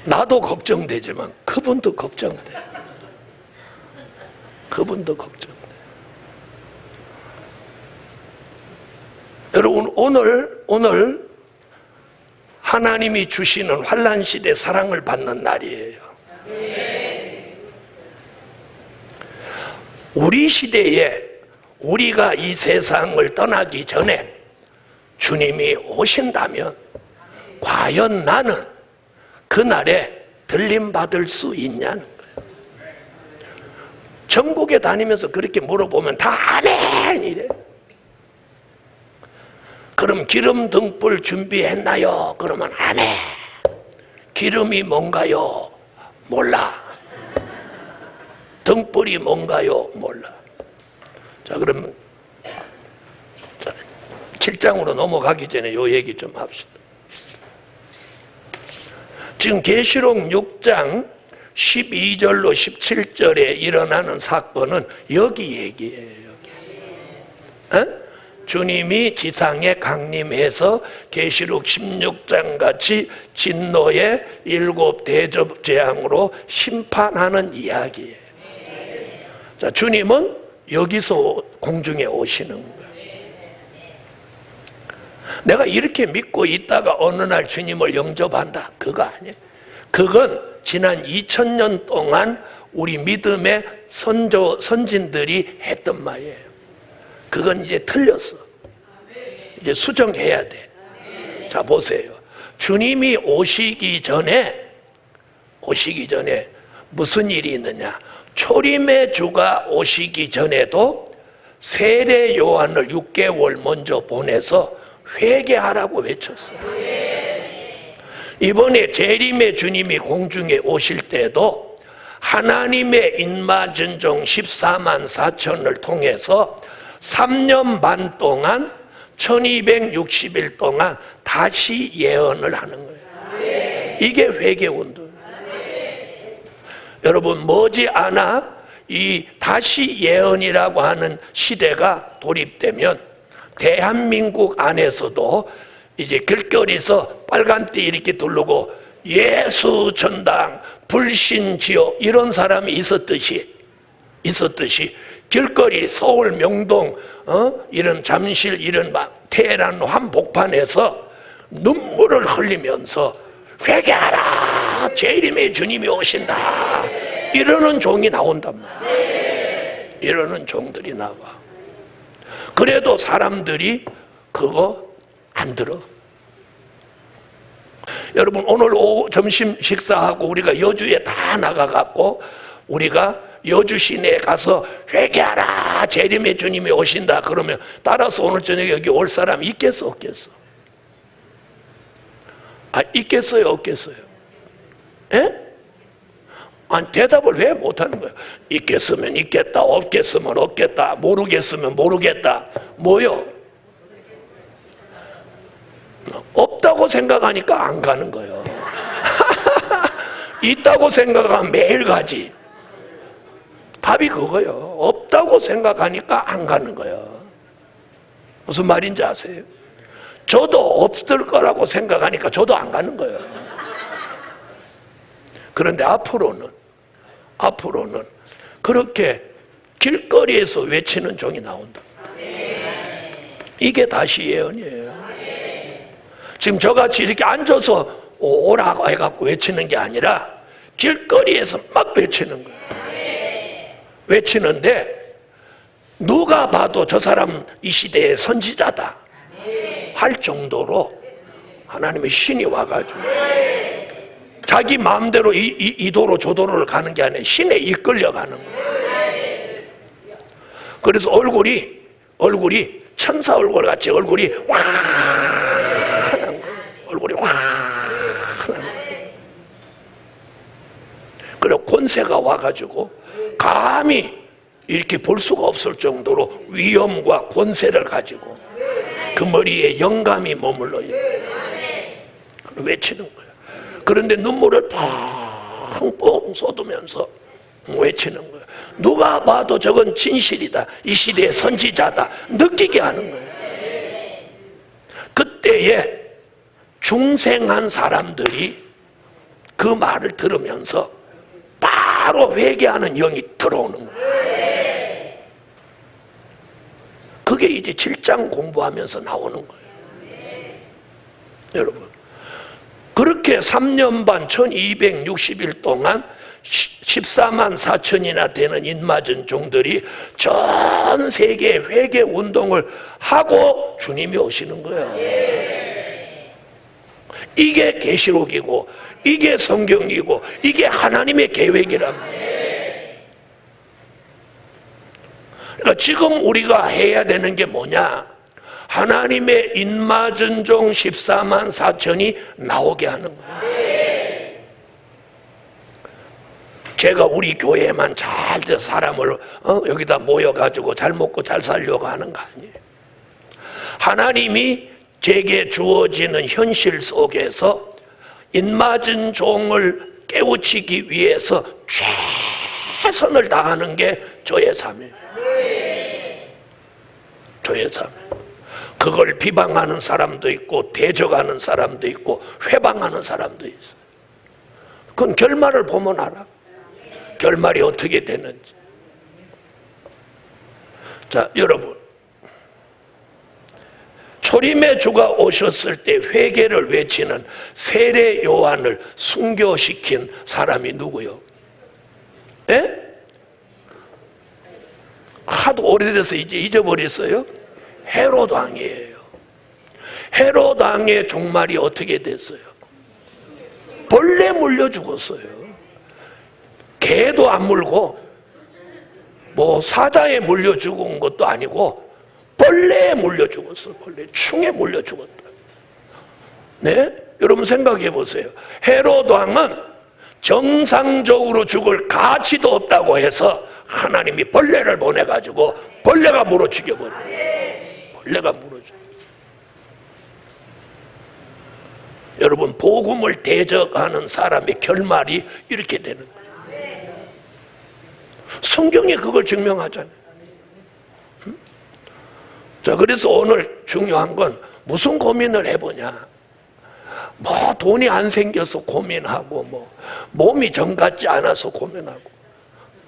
나도 걱정되지만 그분도 걱정돼. 그분도 걱정돼. 여러분 오늘 하나님이 주시는 환난 시대 사랑을 받는 날이에요. 우리 시대에 우리가 이 세상을 떠나기 전에 주님이 오신다면 과연 나는 그날에 들림받을 수 있냐는 거예요. 전국에 다니면서 그렇게 물어보면 다 아멘 이래. 그럼 기름 등불 준비했나요? 그러면 아멘. 기름이 뭔가요? 몰라. 등불이 뭔가요? 몰라. 자, 그러면 7장으로 넘어가기 전에 요 얘기 좀 합시다. 지금 계시록 6장 12절로 17절에 일어나는 사건은 여기 얘기예요. 여기. 주님이 지상에 강림해서 계시록 16장 같이 진노의 7 대접 재앙으로 심판하는 이야기예요. 자, 주님은 여기서 공중에 오시는 거예요. 내가 이렇게 믿고 있다가 어느 날 주님을 영접한다. 그거 아니에요. 그건 지난 2000년 동안 우리 믿음의 선진들이 했던 말이에요. 그건 이제 틀렸어. 이제 수정해야 돼. 자, 보세요. 주님이 오시기 전에 무슨 일이 있느냐. 초림의 주가 오시기 전에도 세례 요한을 6개월 먼저 보내서 회개하라고 외쳤어요. 이번에 재림의 주님이 공중에 오실 때도 하나님의 인마전종 14만 4천을 통해서 3년 반 동안 1260일 동안 다시 예언을 하는 거예요. 이게 회개운동. 여러분, 머지않아 이 다시 예언이라고 하는 시대가 도입되면 대한민국 안에서도 이제 길거리에서 빨간띠 이렇게 두르고 예수 전당 불신지요 이런 사람이 있었듯이 길거리 서울 명동 이런 잠실 이런 막 테헤란 한복판에서 눈물을 흘리면서 회개하라 재림의 주님이 오신다 이러는 종이 나온단 말이야. 이러는 종들이 나와. 그래도 사람들이 그거 안 들어. 여러분, 오늘 점심 식사하고 우리가 여주에 다 나가갖고 우리가 여주 시내에 가서 회개하라 재림의 주님이 오신다 그러면 따라서 오늘 저녁에 여기 올 사람 있겠어 없겠어? 있겠어요 없겠어요? 에? 아니 대답을 왜 못하는 거예요? 있겠으면 있겠다 없겠으면 없겠다 모르겠으면 모르겠다 뭐요? 없다고 생각하니까 안 가는 거예요. 있다고 생각하면 매일 가지. 답이 그거예요. 없다고 생각하니까 안 가는 거예요. 무슨 말인지 아세요? 저도 없을 거라고 생각하니까 저도 안 가는 거예요. 그런데 앞으로는 그렇게 길거리에서 외치는 종이 나온다. 이게 다시 예언이에요. 지금 저같이 이렇게 앉아서 오라고 해갖고 외치는 게 아니라 길거리에서 막 외치는 거예요. 외치는데 누가 봐도 저 사람 이 시대의 선지자다 할 정도로 하나님의 신이 와가지고 자기 마음대로 이 도로 저 도로를 가는 게 아니라 신에 이끌려가는 거예요. 그래서 얼굴이 천사 얼굴 같이 얼굴이 환한 거예요. 얼굴이 환한 거예요. 그리고 권세가 와가지고 감히 이렇게 볼 수가 없을 정도로 위엄과 권세를 가지고 그 머리에 영감이 머물러요. 외치는 거예요. 그런데 눈물을 펑펑 쏟으면서 외치는 거예요. 누가 봐도 저건 진실이다. 이 시대의 선지자다. 느끼게 하는 거예요. 그때에 중생한 사람들이 그 말을 들으면서 바로 회개하는 영이 들어오는 거예요. 그게 이제 7장 공부하면서 나오는 거예요. 여러분, 그렇게 3년 반 1260일 동안 14만 4천이나 되는 인맞은 종들이 전 세계 회개 운동을 하고 주님이 오시는 거예요. 이게 계시록이고 이게 성경이고 이게 하나님의 계획이란 말이에요. 그러니까 지금 우리가 해야 되는 게 뭐냐? 하나님의 인맞은 종 14만 4천이 나오게 하는 거예요. 제가 우리 교회만 잘 돼서 사람을 여기다 모여가지고 잘 먹고 잘 살려고 하는 거 아니에요. 하나님이 제게 주어지는 현실 속에서 인맞은 종을 깨우치기 위해서 최선을 다하는 게 저의 삶이에요. 저의 삶이에요. 그걸 비방하는 사람도 있고 대적하는 사람도 있고 회방하는 사람도 있어요. 그건 결말을 보면 알아. 결말이 어떻게 되는지. 자, 여러분, 초림의 주가 오셨을 때 회개를 외치는 세례 요한을 순교시킨 사람이 누구요? 예? 하도 오래돼서 이제 잊어버렸어요. 헤롯 왕이에요. 헤롯 왕의 종말이 어떻게 됐어요? 벌레 물려 죽었어요. 개도 안 물고 뭐 사자에 물려 죽은 것도 아니고 벌레에 물려 죽었어. 벌레 충에 물려 죽었다. 네? 여러분 생각해 보세요. 헤롯 왕은 정상적으로 죽을 가치도 없다고 해서 하나님이 벌레를 보내가지고 벌레가 물어 죽여버려요. 벌레가 물어 죽여. 여러분, 복음을 대적하는 사람의 결말이 이렇게 되는 거예요. 성경이 그걸 증명하잖아요. 자, 그래서 오늘 중요한 건 무슨 고민을 해보냐. 뭐 돈이 안 생겨서 고민하고 뭐 몸이 정 같지 않아서 고민하고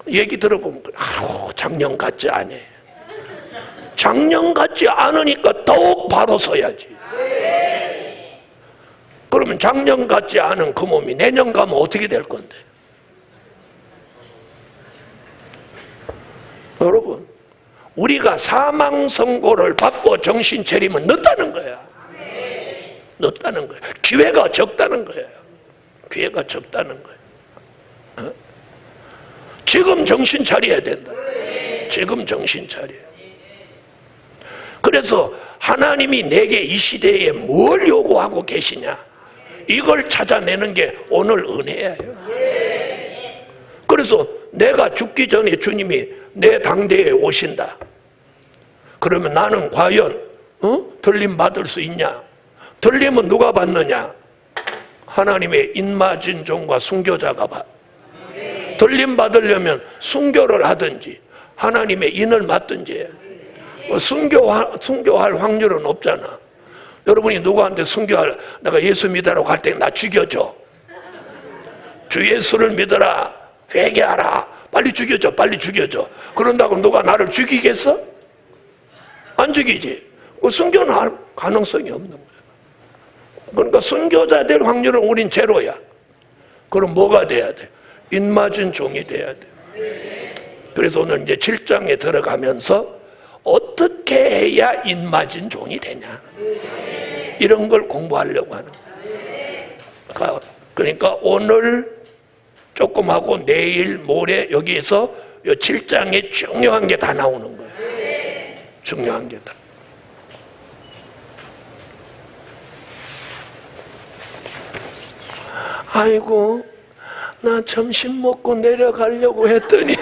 얘기 들어보면 아우 작년 같지 않아. 작년 같지 않으니까 더욱 바로 서야지. 그러면 작년 같지 않은 그 몸이 내년 가면 어떻게 될 건데? 여러분, 우리가 사망 선고를 받고 정신 차리면 늦다는 거야. 늦다는 거야. 기회가 적다는 거예요. 기회가 적다는 거예요. 지금 정신 차려야 된다. 지금 정신 차려. 그래서 하나님이 내게 이 시대에 뭘 요구하고 계시냐, 이걸 찾아내는 게 오늘 은혜예요. 그래서 내가 죽기 전에 주님이 내 당대에 오신다. 그러면 나는 과연 들림 받을 수 있냐? 들림은 누가 받느냐? 하나님의 인맞은 종과 순교자가 받. 들림 받으려면 순교를 하든지 하나님의 인을 맡든지. 순교할 확률은 없잖아. 여러분이 누구한테 내가 예수 믿으라고 할 때 나 죽여줘. 주 예수를 믿어라, 회개하라, 빨리 죽여줘, 빨리 죽여줘. 그런다고 누가 나를 죽이겠어? 안 죽이지. 순교는 할 가능성이 없는 거야. 그러니까 순교자 될 확률은 우린 제로야. 그럼 뭐가 돼야 돼? 인맞은 종이 돼야 돼. 그래서 오늘 이제 7장에 들어가면서 어떻게 해야 인맞은 종이 되냐, 이런 걸 공부하려고 하는 거야. 그러니까 오늘 조금 하고 내일 모레 여기에서 7장에 중요한 게 다 나오는 거예요. 중요한 게 다. 아이고, 나 점심 먹고 내려가려고 했더니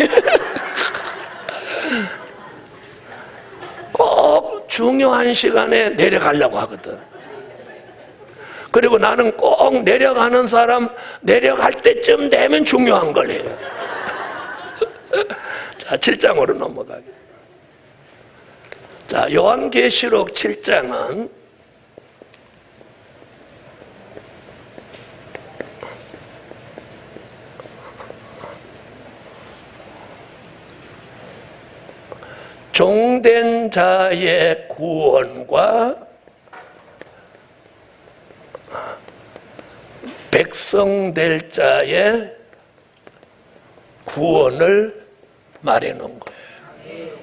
꼭 중요한 시간에 내려가려고 하거든. 그리고 나는 꼭 내려가는 사람 내려갈 때쯤 되면 중요한 걸 해요. 자, 7장으로 넘어가게. 자, 요한계시록 7장은 종된 자의 구원과 백성될 자의 구원을 말해 놓은 거예요.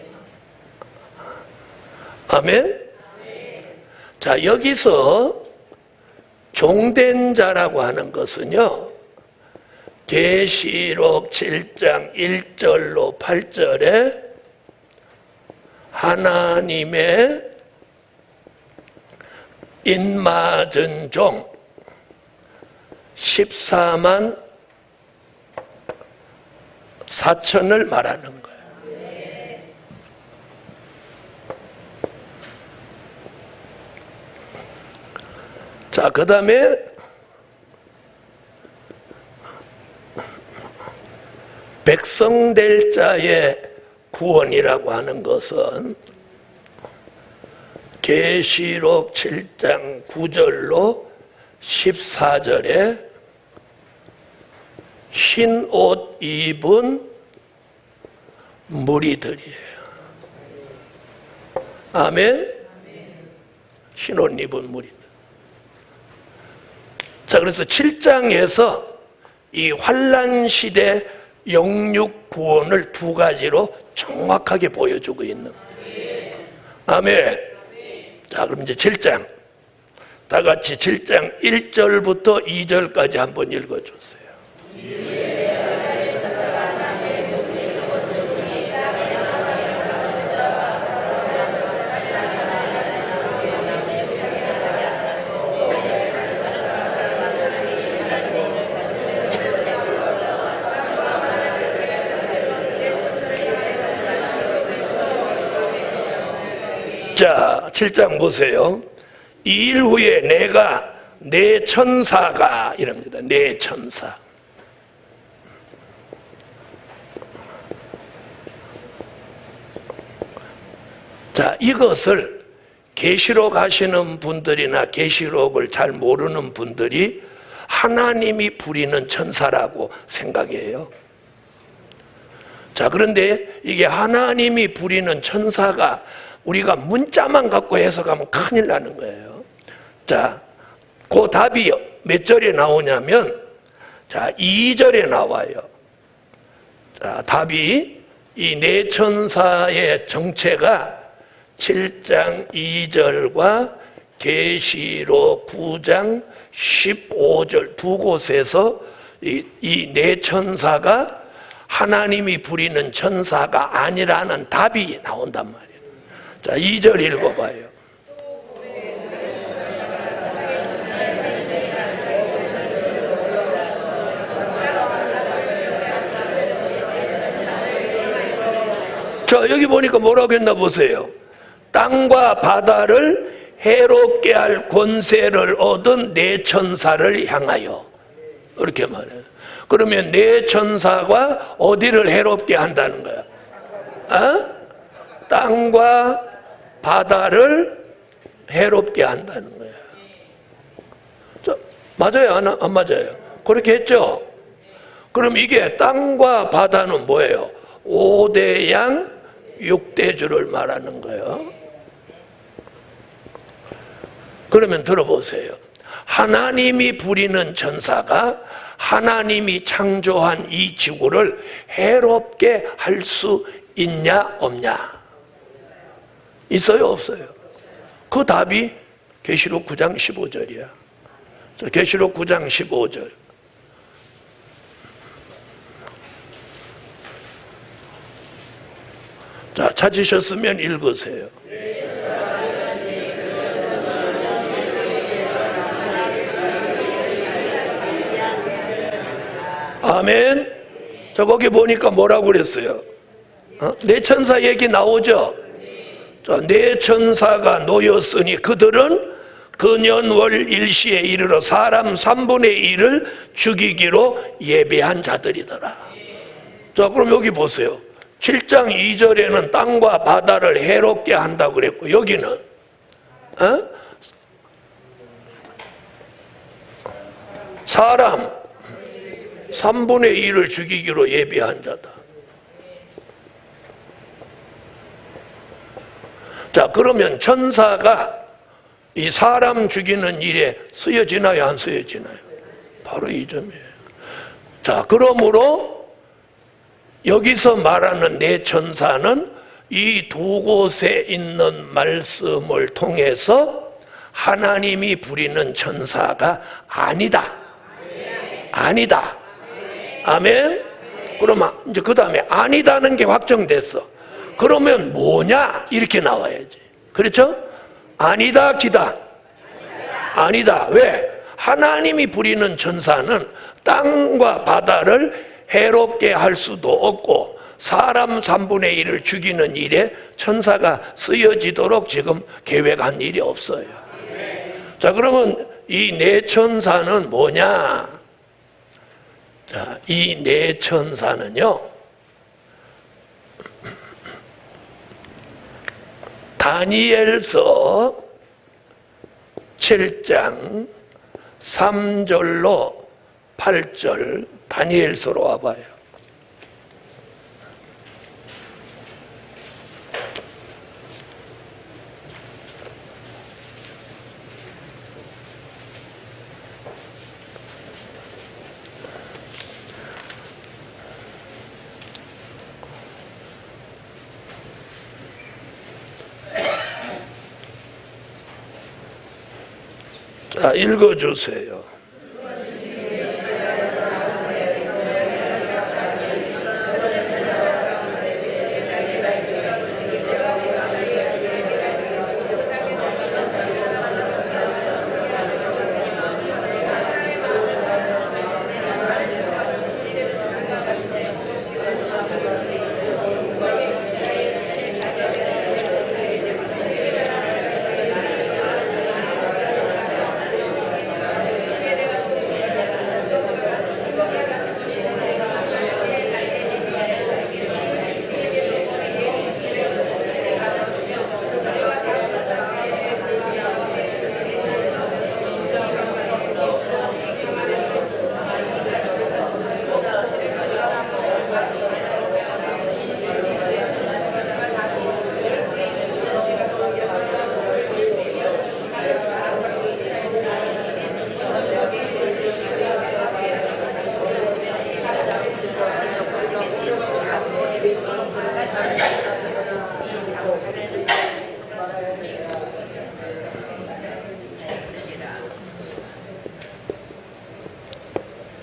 아멘? 자, 여기서 종된 자라고 하는 것은요, 계시록 7장 1절로 8절에 하나님의 인맞은 종 14만 4천을 말하는 거예요. 자, 그 다음에 백성될 자의 구원이라고 하는 것은 계시록 7장 9절로 14절에 흰 옷 입은 무리들이에요. 아멘? 흰 옷 입은 무리들. 자, 그래서 7장에서 이 환난 시대 영육 구원을 두 가지로 정확하게 보여주고 있는 거예요. 아멘. 자, 그럼 이제 7장 다 같이 7장 1절부터 2절까지 한번 읽어주세요. 자, 7장 보세요. 이 일 후에 내가 내 천사가 이럽니다. 내 천사. 자, 이것을 계시록 하시는 분들이나 계시록을 잘 모르는 분들이 하나님이 부리는 천사라고 생각해요. 자, 그런데 이게 하나님이 부리는 천사가 우리가 문자만 갖고 해석하면 큰일 나는 거예요. 자, 그 답이 몇 절에 나오냐면, 자, 2절에 나와요. 자, 답이 이 네 천사의 정체가 7장 2절과 계시록 9장 15절 두 곳에서 이 네 천사가 하나님이 부리는 천사가 아니라는 답이 나온단 말이에요. 자, 2절 읽어봐요. 자, 여기 보니까 뭐라고 했나 보세요. 땅과 바다를 해롭게 할 권세를 얻은 네 천사를 향하여, 이렇게 말해요. 그러면 네 천사가 어디를 해롭게 한다는 거야? 땅과 바다를 해롭게 한다는 거야. 자, 맞아요? 안 맞아요? 그렇게 했죠? 그럼 이게 땅과 바다는 뭐예요? 5대 양 6대주를 말하는 거예요. 그러면 들어보세요. 하나님이 부리는 천사가 하나님이 창조한 이 지구를 해롭게 할 수 있냐 없냐? 있어요 없어요? 그 답이 계시록 9장 15절이야. 자, 계시록 9장 15절. 자, 찾으셨으면 읽으세요. 아멘. 자, 거기 보니까 뭐라고 그랬어요? 네 천사 얘기 나오죠? 자, 네 천사가 놓였으니 그들은 근연월 일시에 이르러 사람 3분의 1을 죽이기로 예비한 자들이더라. 자, 그럼 여기 보세요. 7장 2절에는 땅과 바다를 해롭게 한다고 그랬고, 여기는 사람 3분의 1을 죽이기로 예비한 자다. 자, 그러면 천사가 이 사람 죽이는 일에 쓰여지나요 안 쓰여지나요? 바로 이 점이에요. 자, 그러므로 여기서 말하는 네 천사는 이 두 곳에 있는 말씀을 통해서 하나님이 부리는 천사가 아니다. 아니다. 아멘. 그러면 이제 그 다음에 아니다는 게 확정됐어. 그러면 뭐냐? 이렇게 나와야지. 그렇죠? 아니다, 기다. 아니다. 왜? 하나님이 부리는 천사는 땅과 바다를 해롭게 할 수도 없고 사람 3분의 1을 죽이는 일에 천사가 쓰여지도록 지금 계획한 일이 없어요. 자, 그러면 이 네 천사는 뭐냐? 자, 이 네 천사는요, 다니엘서 7장 3절로 8절, 다니엘서로 와봐요. 자, 읽어주세요.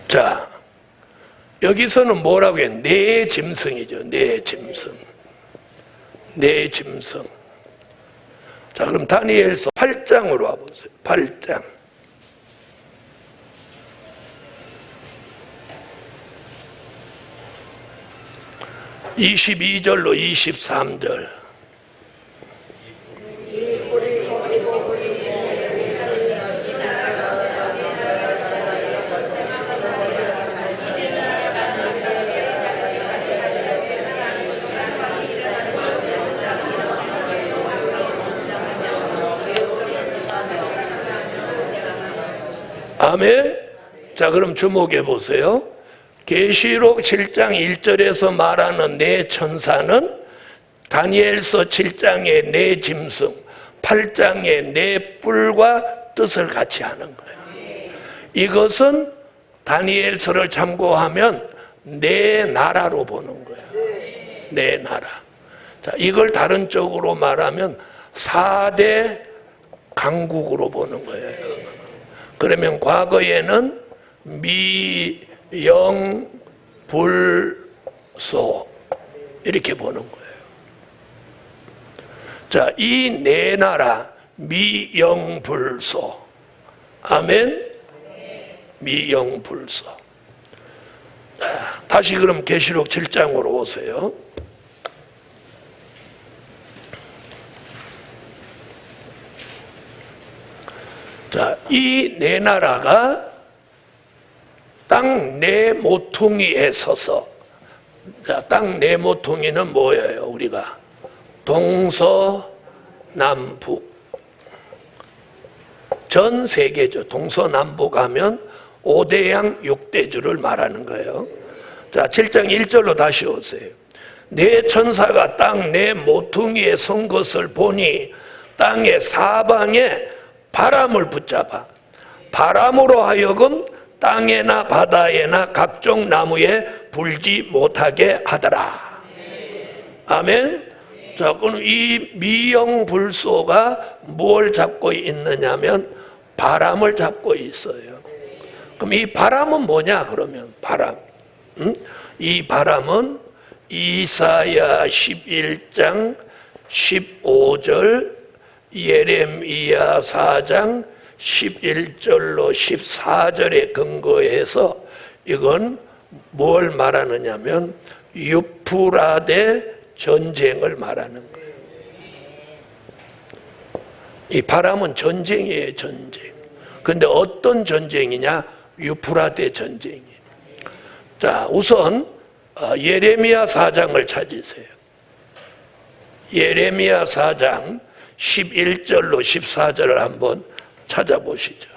자, 여기서는 뭐라고 해요? 내 짐승이죠. 내 짐승. 내 짐승. 자, 그럼 다니엘서 8장으로 와보세요. 8장. 22절로 23절. 아멘. 자, 그럼 주목해 보세요. 계시록 7장 1절에서 말하는 내 천사는 다니엘서 7장의 내 짐승, 8장의 내 뿔과 뜻을 같이 하는 거예요. 이것은 다니엘서를 참고하면 내 나라로 보는 거예요. 내 나라. 자, 이걸 다른 쪽으로 말하면 4대 강국으로 보는 거예요. 그러면 과거에는 미, 영, 불, 소 이렇게 보는 거예요. 자, 이 네 나라 미, 영, 불, 소. 아멘. 미, 영, 불, 소. 다시 그럼 계시록 7장으로 오세요. 자, 이 네 나라가 땅 네 모퉁이에 서서, 자, 땅 네 모퉁이는 뭐예요? 우리가 동서남북, 전 세계죠. 동서남북 하면 5대양 6대주를 말하는 거예요. 자, 7장 1절로 다시 오세요. 네 천사가 땅 네 모퉁이에 선 것을 보니 땅의 사방에 바람을 붙잡아 바람으로 하여금 땅에나 바다에나 각종 나무에 불지 못하게 하더라. 아멘. 자, 그럼 이 미영불소가 뭘 잡고 있느냐면 바람을 잡고 있어요. 그럼 이 바람은 뭐냐? 그러면 바람. 이 바람은 이사야 11장 15절, 예레미야 4장 11절로 14절에 근거해서 이건 뭘 말하느냐면 유프라데 전쟁을 말하는 거예요. 이 바람은 전쟁이에요, 전쟁. 근데 어떤 전쟁이냐? 유프라데 전쟁이에요. 자, 우선 예레미야 4장을 찾으세요. 예레미야 4장 11절로 14절을 한번 찾아보시죠.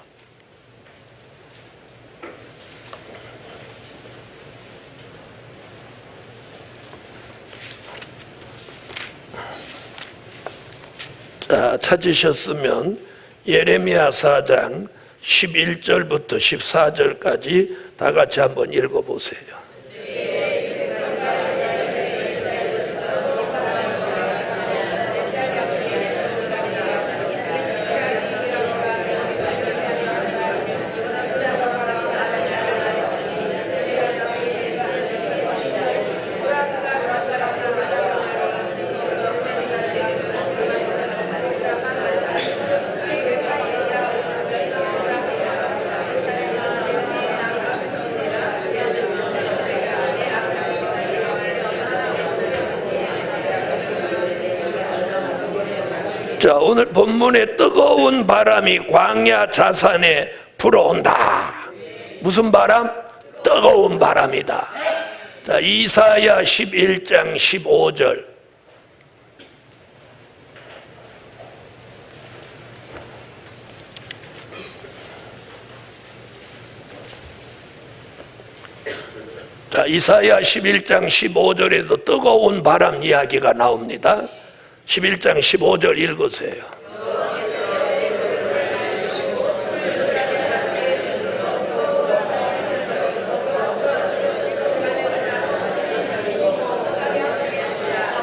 자, 찾으셨으면 예레미야 4장 11절부터 14절까지 다 같이 한번 읽어보세요. 자, 오늘 본문에 뜨거운 바람이 광야 자산에 불어온다. 무슨 바람? 뜨거운 바람이다. 자, 이사야 11장 15절. 자, 이사야 11장 15절에도 뜨거운 바람 이야기가 나옵니다. 11장 15절 읽으세요.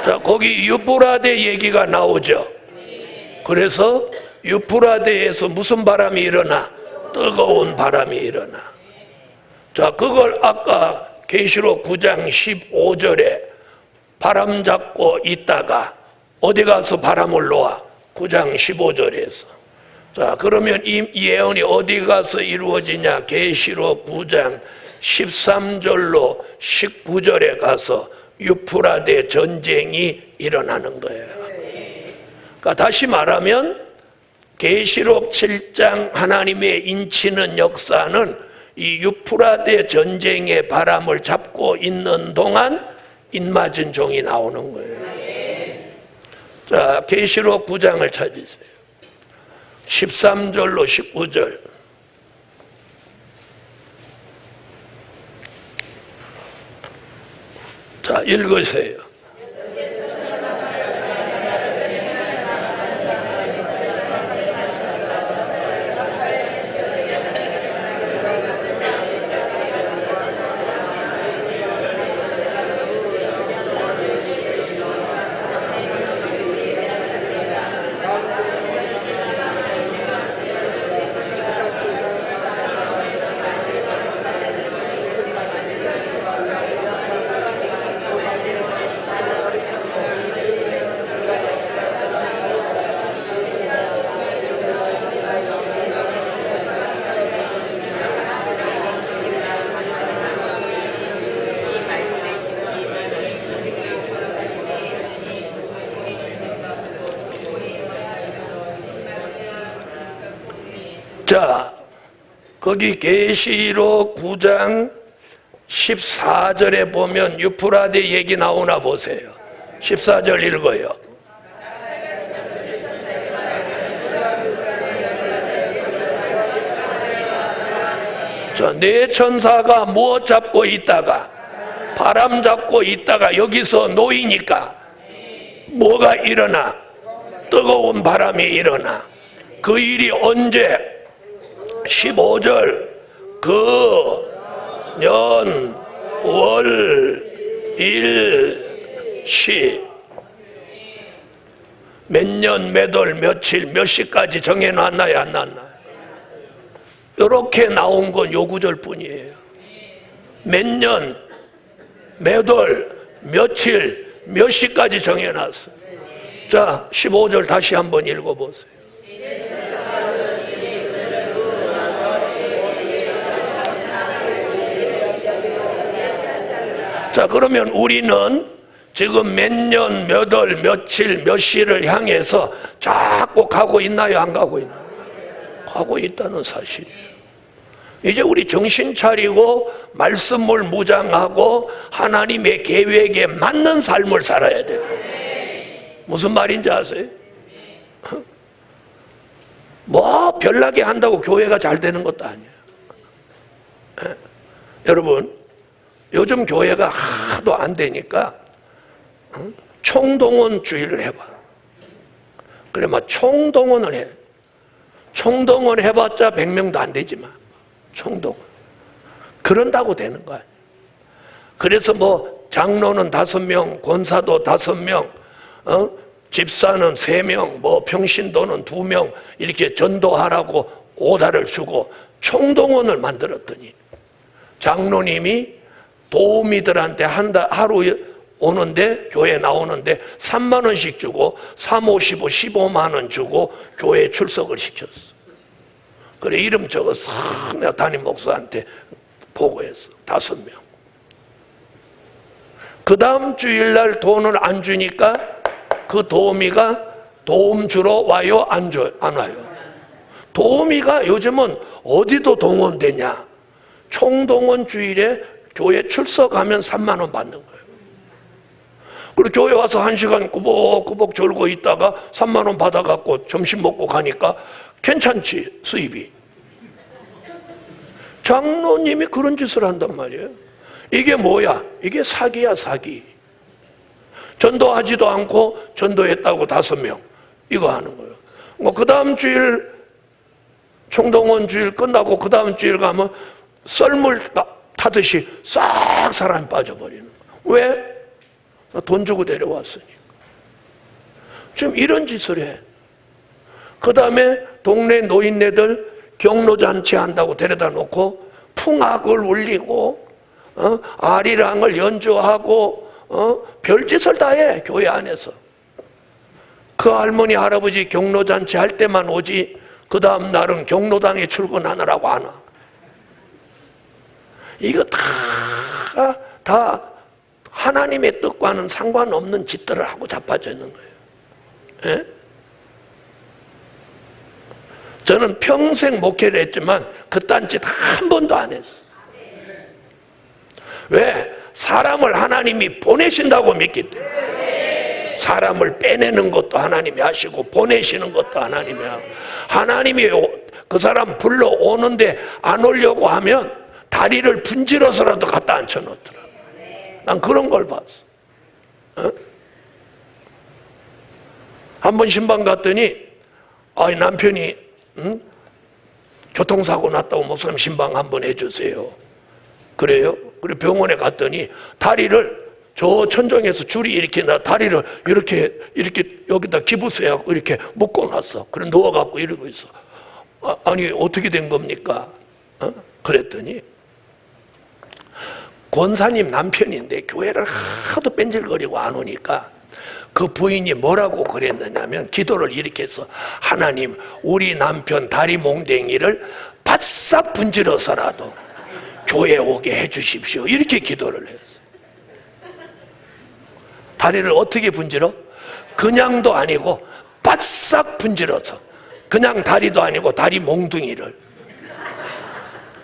자, 거기 유프라데 얘기가 나오죠. 그래서 유프라데에서 무슨 바람이 일어나? 뜨거운 바람이 일어나. 자, 그걸 아까 계시록 9장 15절에 바람 잡고 있다가 어디 가서 바람을 놓아? 9장 15절에서. 자, 그러면 이 예언이 어디 가서 이루어지냐? 계시록 9장 13절로 19절에 가서 유프라데 전쟁이 일어나는 거예요. 그러니까 다시 말하면 계시록 7장 하나님의 인치는 역사는 이 유프라데 전쟁의 바람을 잡고 있는 동안 인맞은 종이 나오는 거예요. 자, 계시록 9장을 찾으세요. 13절로 19절. 자, 읽으세요. 자, 거기 계시록 9장 14절에 보면 유프라데 얘기 나오나 보세요. 14절 읽어요. 자, 네 천사가 무엇 잡고 있다가? 바람 잡고 있다가 여기서 놓이니까 뭐가 일어나? 뜨거운 바람이 일어나. 그 일이 언제? 15절 그 년 월 일 시 몇 년 몇 월 며칠 몇 시까지 정해놨나요? 안 놨나요? 이렇게 나온 건 요 구절 뿐이에요. 몇 년 몇 월 며칠 몇 시까지 정해놨어요. 자, 15절 다시 한번 읽어보세요. 자, 그러면 우리는 지금 몇 년, 몇 월, 며칠, 몇 시를 향해서 자꾸 가고 있나요? 안 가고 있나요? 가고 있다는 사실이에요. 이제 우리 정신 차리고 말씀을 무장하고 하나님의 계획에 맞는 삶을 살아야 돼요. 무슨 말인지 아세요? 뭐 별나게 한다고 교회가 잘 되는 것도 아니에요. 여러분, 요즘 교회가 하도 안 되니까 총동원주의를 해봐. 그래, 막 총동원을 해. 총동원 해봤자 100명도 안 되지만 총동원. 그런다고 되는 거 아니야. 그래서 뭐 장로는 5명, 권사도 5명, 집사는 3명, 뭐 평신도는 2명 이렇게 전도하라고 오다를 주고 총동원을 만들었더니 장로님이 도우미들한테 하루 오는데 교회 나오는데 3만 원씩 주고 3, 5, 15, 15만 원 주고 교회에 출석을 시켰어. 그래, 이름 적어서 내가 담임 목사한테 보고했어. 5명. 그 다음 주일날 돈을 안 주니까 그 도우미가 도움 주러 와요? 안 와요? 도우미가 요즘은 어디도 동원되냐? 총동원 주일에 교회 출석하면 3만 원 받는 거예요. 그리고 교회 와서 1시간 꾸벅꾸벅 졸고 있다가 3만 원 받아갖고 점심 먹고 가니까 괜찮지, 수입이. 장로님이 그런 짓을 한단 말이에요. 이게 뭐야? 이게 사기야, 사기. 전도하지도 않고 전도했다고 5명 이거 하는 거예요. 뭐 그 다음 주일 총동원 주일 끝나고 그 다음 주일 가면 썰물 타듯이 싹 사람이 빠져버리는 거예요. 왜? 돈 주고 데려왔으니까. 지금 이런 짓을 해. 그 다음에 동네 노인네들 경로잔치 한다고 데려다 놓고 풍악을 울리고 아리랑을 연주하고 별짓을 다 해, 교회 안에서. 그 할머니 할아버지 경로잔치 할 때만 오지 그 다음 날은 경로당에 출근하느라고 안 와. 이거 다 하나님의 뜻과는 상관없는 짓들을 하고 자빠져 있는 거예요. 예? 저는 평생 목회를 했지만 그딴 짓 한 번도 안 했어요. 왜? 사람을 하나님이 보내신다고 믿기 때문에. 사람을 빼내는 것도 하나님이 하시고 보내시는 것도 하나님이 하고, 하나님이 그 사람 불러오는데 안 오려고 하면 다리를 분질러서라도 갖다 앉혀놓더라. 난 그런 걸 봤어. 한 번 신방 갔더니 남편이 교통사고 났다고 목사님 신방 한번 해주세요. 그래요? 그리고 병원에 갔더니 다리를 저 천정에서 줄이 이렇게 나 다리를 이렇게 여기다 기부스해갖고 이렇게 묶어놨어. 그래 누워갖고 이러고 있어. 아니 어떻게 된 겁니까? 그랬더니 권사님 남편인데 교회를 하도 뺀질거리고 안 오니까 그 부인이 뭐라고 그랬느냐면 기도를 이렇게 해서, 하나님 우리 남편 다리 몽댕이를 바싹 분질러서라도 교회 오게 해주십시오. 이렇게 기도를 했어요. 다리를 어떻게 분질러? 그냥도 아니고 바싹 분질러서, 그냥 다리도 아니고 다리 몽둥이를.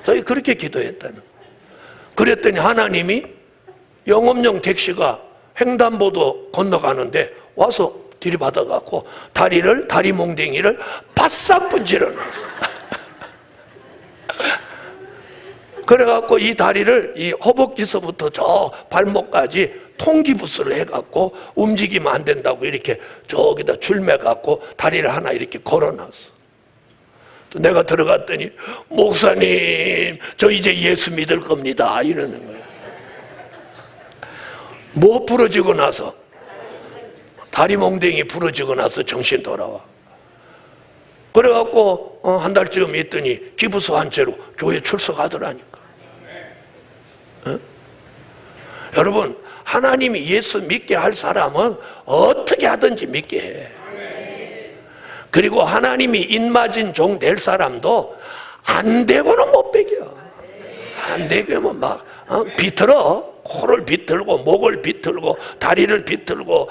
저희 그렇게 기도했다는 거예요. 그랬더니 하나님이 영업용 택시가 횡단보도 건너가는데 와서 들이받아갖고 다리 몽댕이를 바싹 분질러 놨어. 그래갖고 이 다리를 이 허벅지서부터 저 발목까지 통기부스를 해갖고 움직이면 안 된다고 이렇게 저기다 줄 매갖고 다리를 하나 이렇게 걸어놨어. 내가 들어갔더니 목사님 저 이제 예수 믿을 겁니다 이러는 거야. 뭐 부러지고 나서? 다리 몽댕이 부러지고 나서 정신 돌아와. 그래갖고 한 달쯤 있더니 기부스 한 채로 교회 출석하더라니까. 여러분 하나님이 예수 믿게 할 사람은 어떻게 하든지 믿게 해. 그리고 하나님이 입맞은 종 될 사람도 안 되고는 못 배겨. 안 되면 막 비틀어. 코를 비틀고 목을 비틀고 다리를 비틀고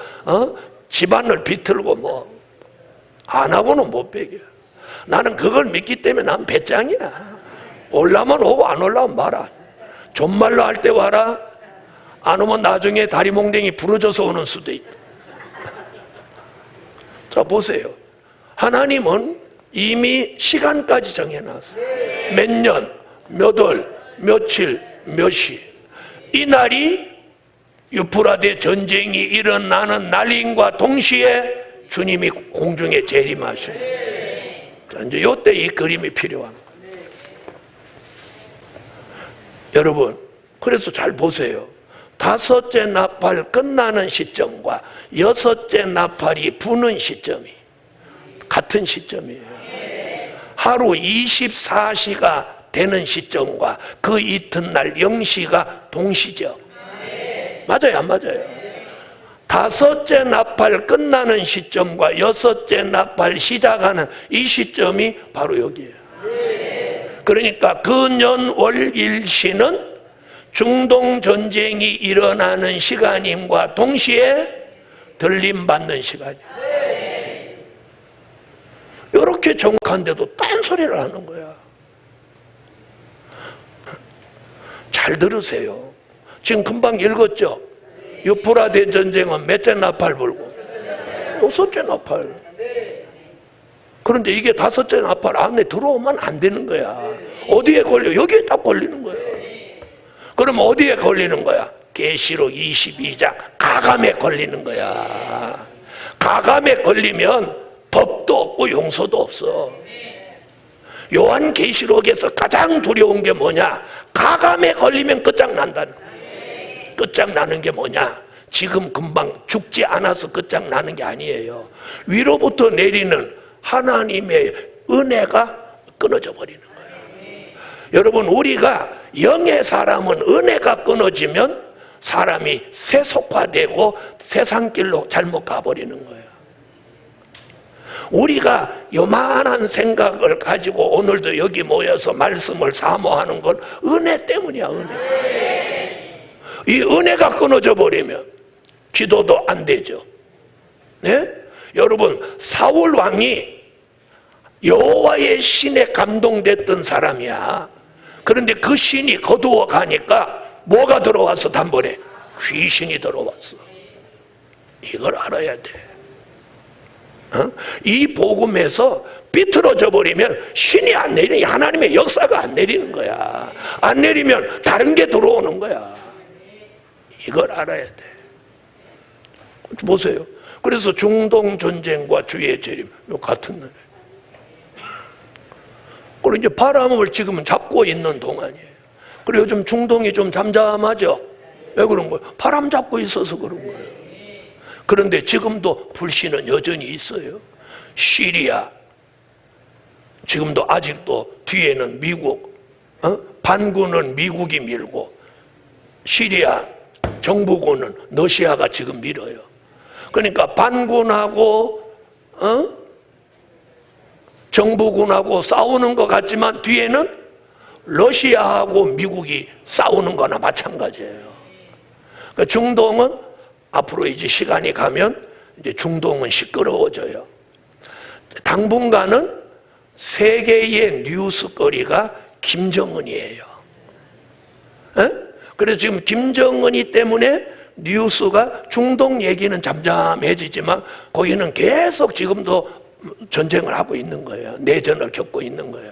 집안을 비틀고 뭐 안 하고는 못 배겨. 나는 그걸 믿기 때문에 난 배짱이야. 올라면 오고 안 올라면 마라. 존말로 할 때 와라. 안 오면 나중에 다리 몽댕이 부러져서 오는 수도 있다. 자 보세요. 하나님은 이미 시간까지 정해놨어요. 몇 년, 몇 월, 며칠, 몇 시. 이 날이 유프라데 전쟁이 일어나는 날인과 동시에 주님이 공중에 재림하셔요. 자, 이제 이때 이 그림이 필요한 거예요. 여러분, 그래서 잘 보세요. 다섯째 나팔 끝나는 시점과 여섯째 나팔이 부는 시점이 같은 시점이에요. 하루 24시가 되는 시점과 그 이튿날 0시가 동시죠. 맞아요, 안 맞아요? 다섯째 나팔 끝나는 시점과 여섯째 나팔 시작하는 이 시점이 바로 여기에요. 그러니까 근연월일시는 중동전쟁이 일어나는 시간임과 동시에 들림받는 시간이에요. 이렇게 정확한데도 딴소리를 하는 거야. 잘 들으세요. 지금 금방 읽었죠? 유프라데 전쟁은 몇째 나팔 불고? 여섯째 나팔. 그런데 이게 다섯째 나팔 안에 들어오면 안 되는 거야. 어디에 걸려? 여기에 딱 걸리는 거야. 그럼 어디에 걸리는 거야? 계시록 22장 가감에 걸리는 거야. 가감에 걸리면 법도 없고 용서도 없어. 요한계시록에서 가장 두려운 게 뭐냐? 가감에 걸리면 끝장난다는 거야. 끝장나는 게 뭐냐? 지금 금방 죽지 않아서 끝장나는 게 아니에요. 위로부터 내리는 하나님의 은혜가 끊어져 버리는 거예요. 여러분, 우리가 영의 사람은 은혜가 끊어지면 사람이 세속화되고 세상길로 잘못 가버리는 거예요. 우리가 요만한 생각을 가지고 오늘도 여기 모여서 말씀을 사모하는 건 은혜 때문이야. 은혜. 이 은혜가 끊어져 버리면 기도도 안 되죠. 네? 여러분, 사울 왕이 여호와의 신에 감동됐던 사람이야. 그런데 그 신이 거두어 가니까 뭐가 들어왔어? 단번에 귀신이 들어왔어. 이걸 알아야 돼. 이 복음에서 삐뚤어져 버리면 신이 안 내리니 하나님의 역사가 안 내리는 거야. 안 내리면 다른 게 들어오는 거야. 이걸 알아야 돼. 보세요. 그래서 중동 전쟁과 주의 재림 같은 날. 그리고 이제 바람을 지금은 잡고 있는 동안이에요. 그리고 요즘 중동이 좀 잠잠하죠. 왜 그런 거예요? 바람 잡고 있어서 그런 거예요. 그런데 지금도 불신은 여전히 있어요. 시리아, 지금도 아직도 뒤에는 미국, 반군은 미국이 밀고 시리아 정부군은 러시아가 지금 밀어요. 그러니까 반군하고 정부군하고 싸우는 것 같지만 뒤에는 러시아하고 미국이 싸우는 거나 마찬가지예요. 그러니까 중동은 앞으로 이제 시간이 가면 이제 중동은 시끄러워져요. 당분간은 세계의 뉴스거리가 김정은이에요. 그래서 지금 김정은이 때문에 뉴스가 중동 얘기는 잠잠해지지만 거기는 계속 지금도 전쟁을 하고 있는 거예요. 내전을 겪고 있는 거예요.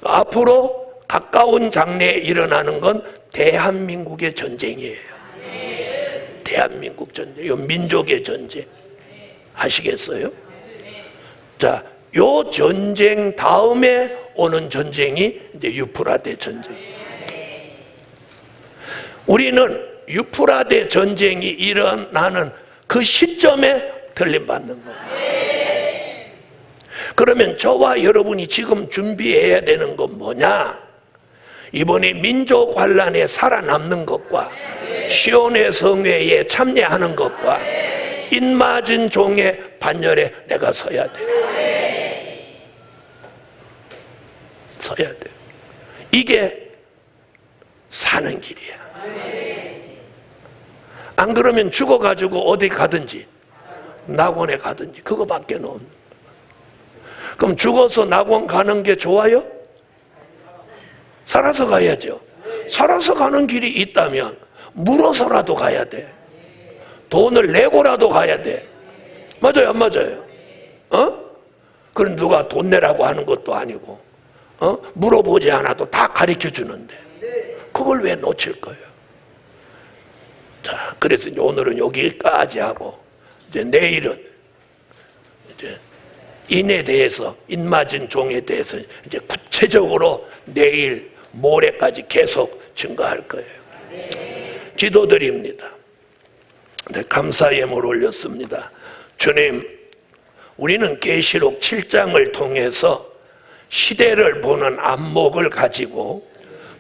앞으로 가까운 장래에 일어나는 건 대한민국의 전쟁이에요. 대한민국 전쟁, 요 민족의 전쟁. 아시겠어요? 자, 요 전쟁 다음에 오는 전쟁이 이제 유프라데 전쟁. 우리는 유프라데 전쟁이 일어나는 그 시점에 들림받는 거예요. 그러면 저와 여러분이 지금 준비해야 되는 건 뭐냐? 이번에 민족 환란에 살아남는 것과 시온의 성회에 참여하는 것과 인맞은 종의 반열에 내가 서야 돼. 서야 돼. 이게 사는 길이야. 안 그러면 죽어가지고 어디 가든지 낙원에 가든지 그거밖에 없는. 그럼 죽어서 낙원 가는 게 좋아요? 살아서 가야죠. 살아서 가는 길이 있다면 물어서라도 가야 돼. 돈을 내고라도 가야 돼. 맞아요, 안 맞아요? 그럼 누가 돈 내라고 하는 것도 아니고, 물어보지 않아도 다 가르쳐 주는데, 그걸 왜 놓칠 거예요? 자, 그래서 이제 오늘은 여기까지 하고, 이제 내일은 이제 인에 대해서, 인맞은 종에 대해서 이제 구체적으로 내일 모레까지 계속 증거할 거예요. 기도드립니다. 네, 감사 예물 올렸습니다. 주님, 우리는 계시록 7장을 통해서 시대를 보는 안목을 가지고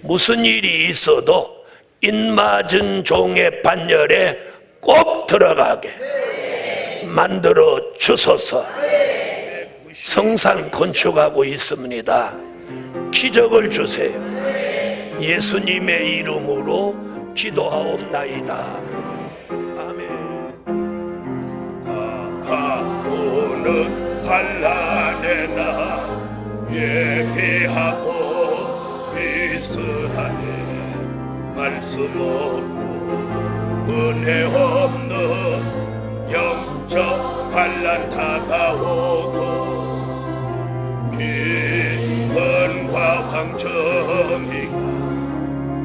무슨 일이 있어도 인맞은 종의 반열에 꼭 들어가게 만들어 주소서. 성산 건축하고 있습니다. 기적을 주세요. 예수님의 이름으로 기도하옵나이다. 아멘. 다가오는 환난에 나 예비하고 있으라니 말씀 없고 은혜 없는 영적 환난 다가오고 기근과 황천이가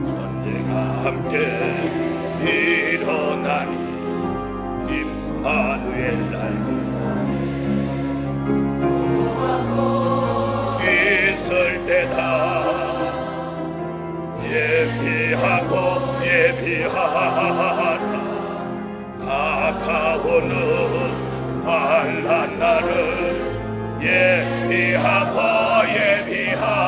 전쟁과 함께 일어나니 임마누엘 날리다 있을 때다 예비하고 예비하다 다가오는 환난 날을 예비하고 예비하라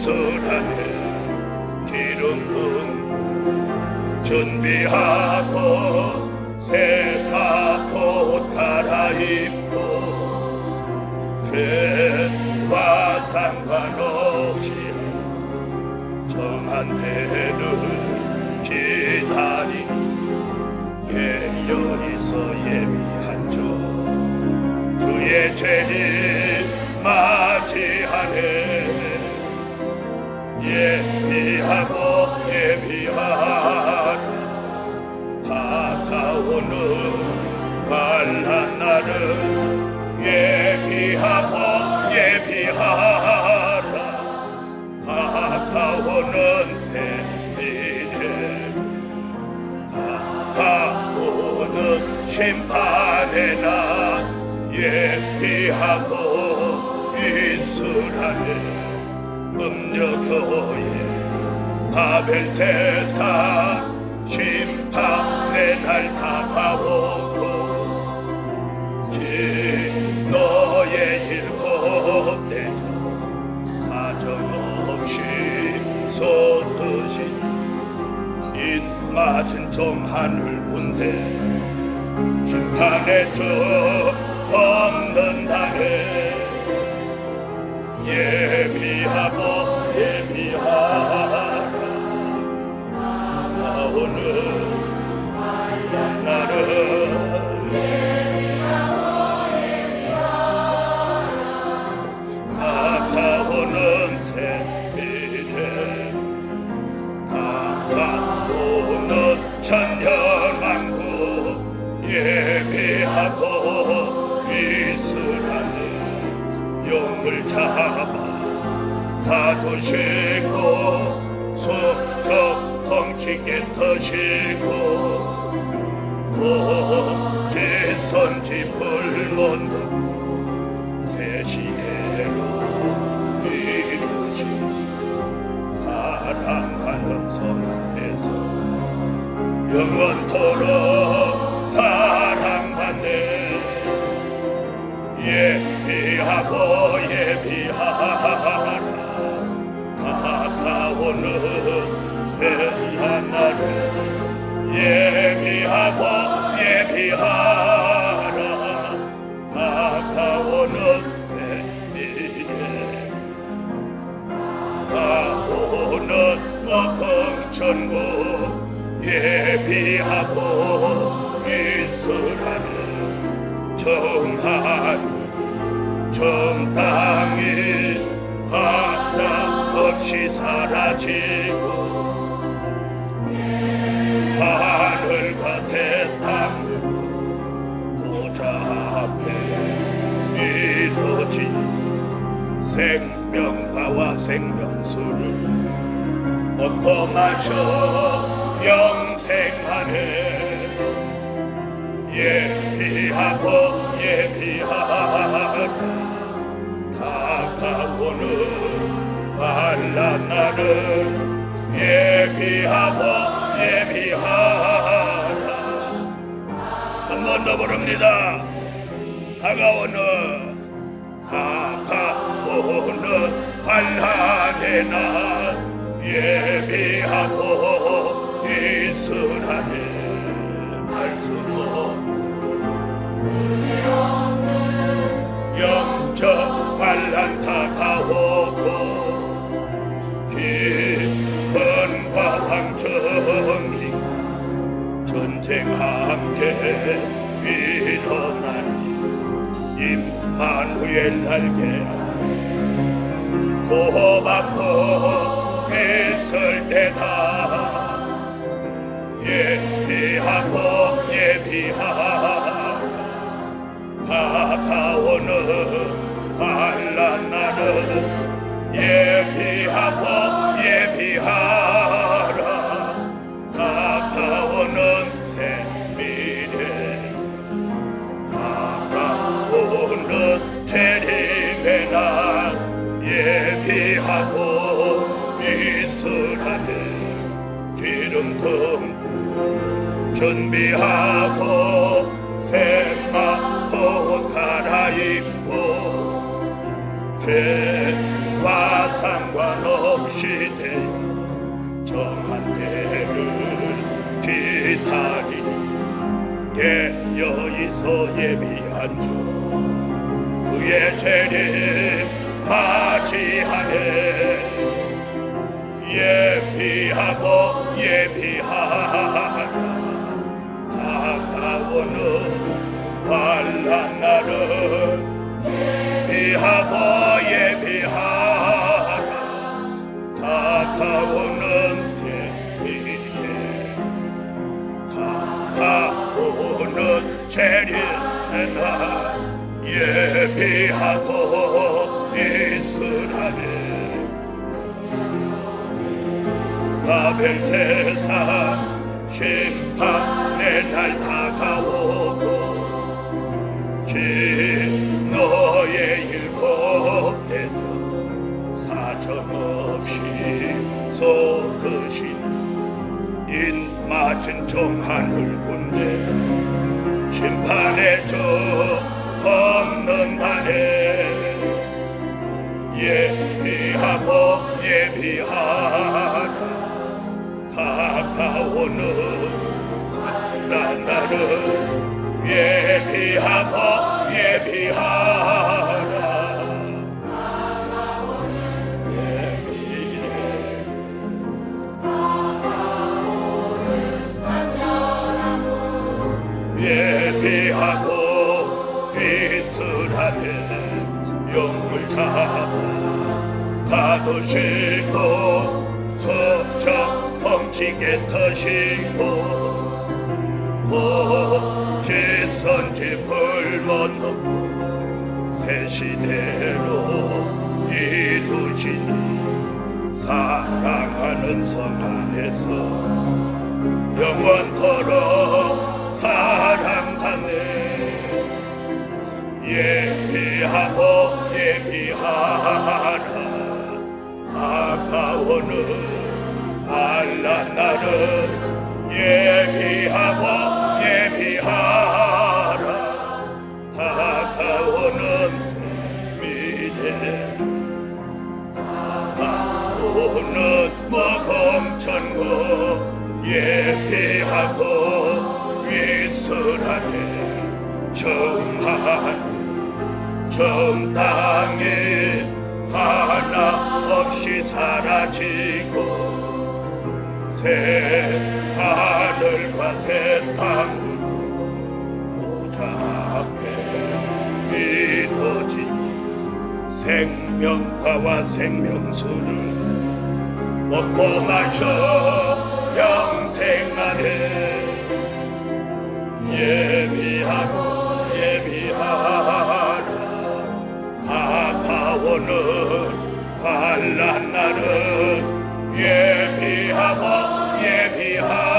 이스라엘 기름 붓고 준비하고 새 갑옷 갈아입고 죄와 상관없이 정한 때를 기다리니 깨어있어 예비한 저 주의 죄를 맞이하네 예비하고 예비하라 다가오는 환난 날을 예비하고 예비하라 다가오는 새 미래 다가오는 심판의 날 예비하고 이스라엘 음녀교회 바벨세상 심판의 날 다가오고 너의 일곱 대적 사정없이 쏟으신 인 맞은 점 하늘 군대 심판의 점 덮는다네 예비하고 예비하라 나오는 나를 다가오는 새 미래 다가오는 천년왕국 예비하고 이스라엘 용을 잡아 다투시고 서쪽 덩치게 터시고 고제선 짚을 놓는 새 시대로 이루신 사랑하는 선 안에서 영원토록 사랑받네 예비하고 예비하라 다가오는 새한 날을 예비하고 예비하라 다가오는 새 미래 다가오는 높은 천국 예비하고 이스라엘 정하니 정 땅이 하나 없이 사라지고 하늘과 새 땅으로 보좌 앞에 이루어진 생명과와 생명수를 먹고 마셔 영생하네 예비하고 예비하라 다가오는 환난 날을 예비하고 예비하라 한 번 더 부릅니다. 다가오는 환난의 날 예비하고 이스라엘 말씀 영적 환난 다가오고 기근과 방정이 전쟁 함께 일어나니 임마누엘 날개야 보호받고 있을 때다 예비하고 예비하라 다가오는 환난 날을 예비하고 예비하라 다가오는 새 미래 다가오는 재림의 날 예비하고 이스라엘 기름 듬고 준비하고 새마포 갈아입고 죄와 시기와 상관없이 되어 정한 때를 기다리니 되어 있어 예비한 주 그의 재림 맞이하네 예비하고 예비하라 다가오는 환난 날은 예비하고 예비하라 다가오는 새미에 다가오는 재림의 날 예비하고 있으라네 바벨 세상 심판의 날 다가오고 진노의 일곱 대도 사정없이 쏟으시니 인 맞은 정하늘 군대 심판의 저 걷는다네 예비하고 예비하라 다가오는 산란 날을 예비하고 예비하라 다가오는 새미래 다가오는 찬양하고 예비하고 있으라네 영물 잡아 가두시고 속적 덩치게 터시고 보지선지 불못놓고 새 시대로 이루시니 사랑하는 성 안에서 영원토록 사랑받네 예비하고 예비하라 다가오는 환난 날은 예비하고 예비하라 다가오는 미래는 다가오는 무공천국 예비하고 있으라네 정하는 정 땅에 하나 없이 사라지고 새 하늘과 새 땅으로 보좌 앞에 이루어지니 생명과와 생명수를 먹고 마셔 영생하네 예비하고 예비하라 다가오는 환난 날은 예비하고 예비하라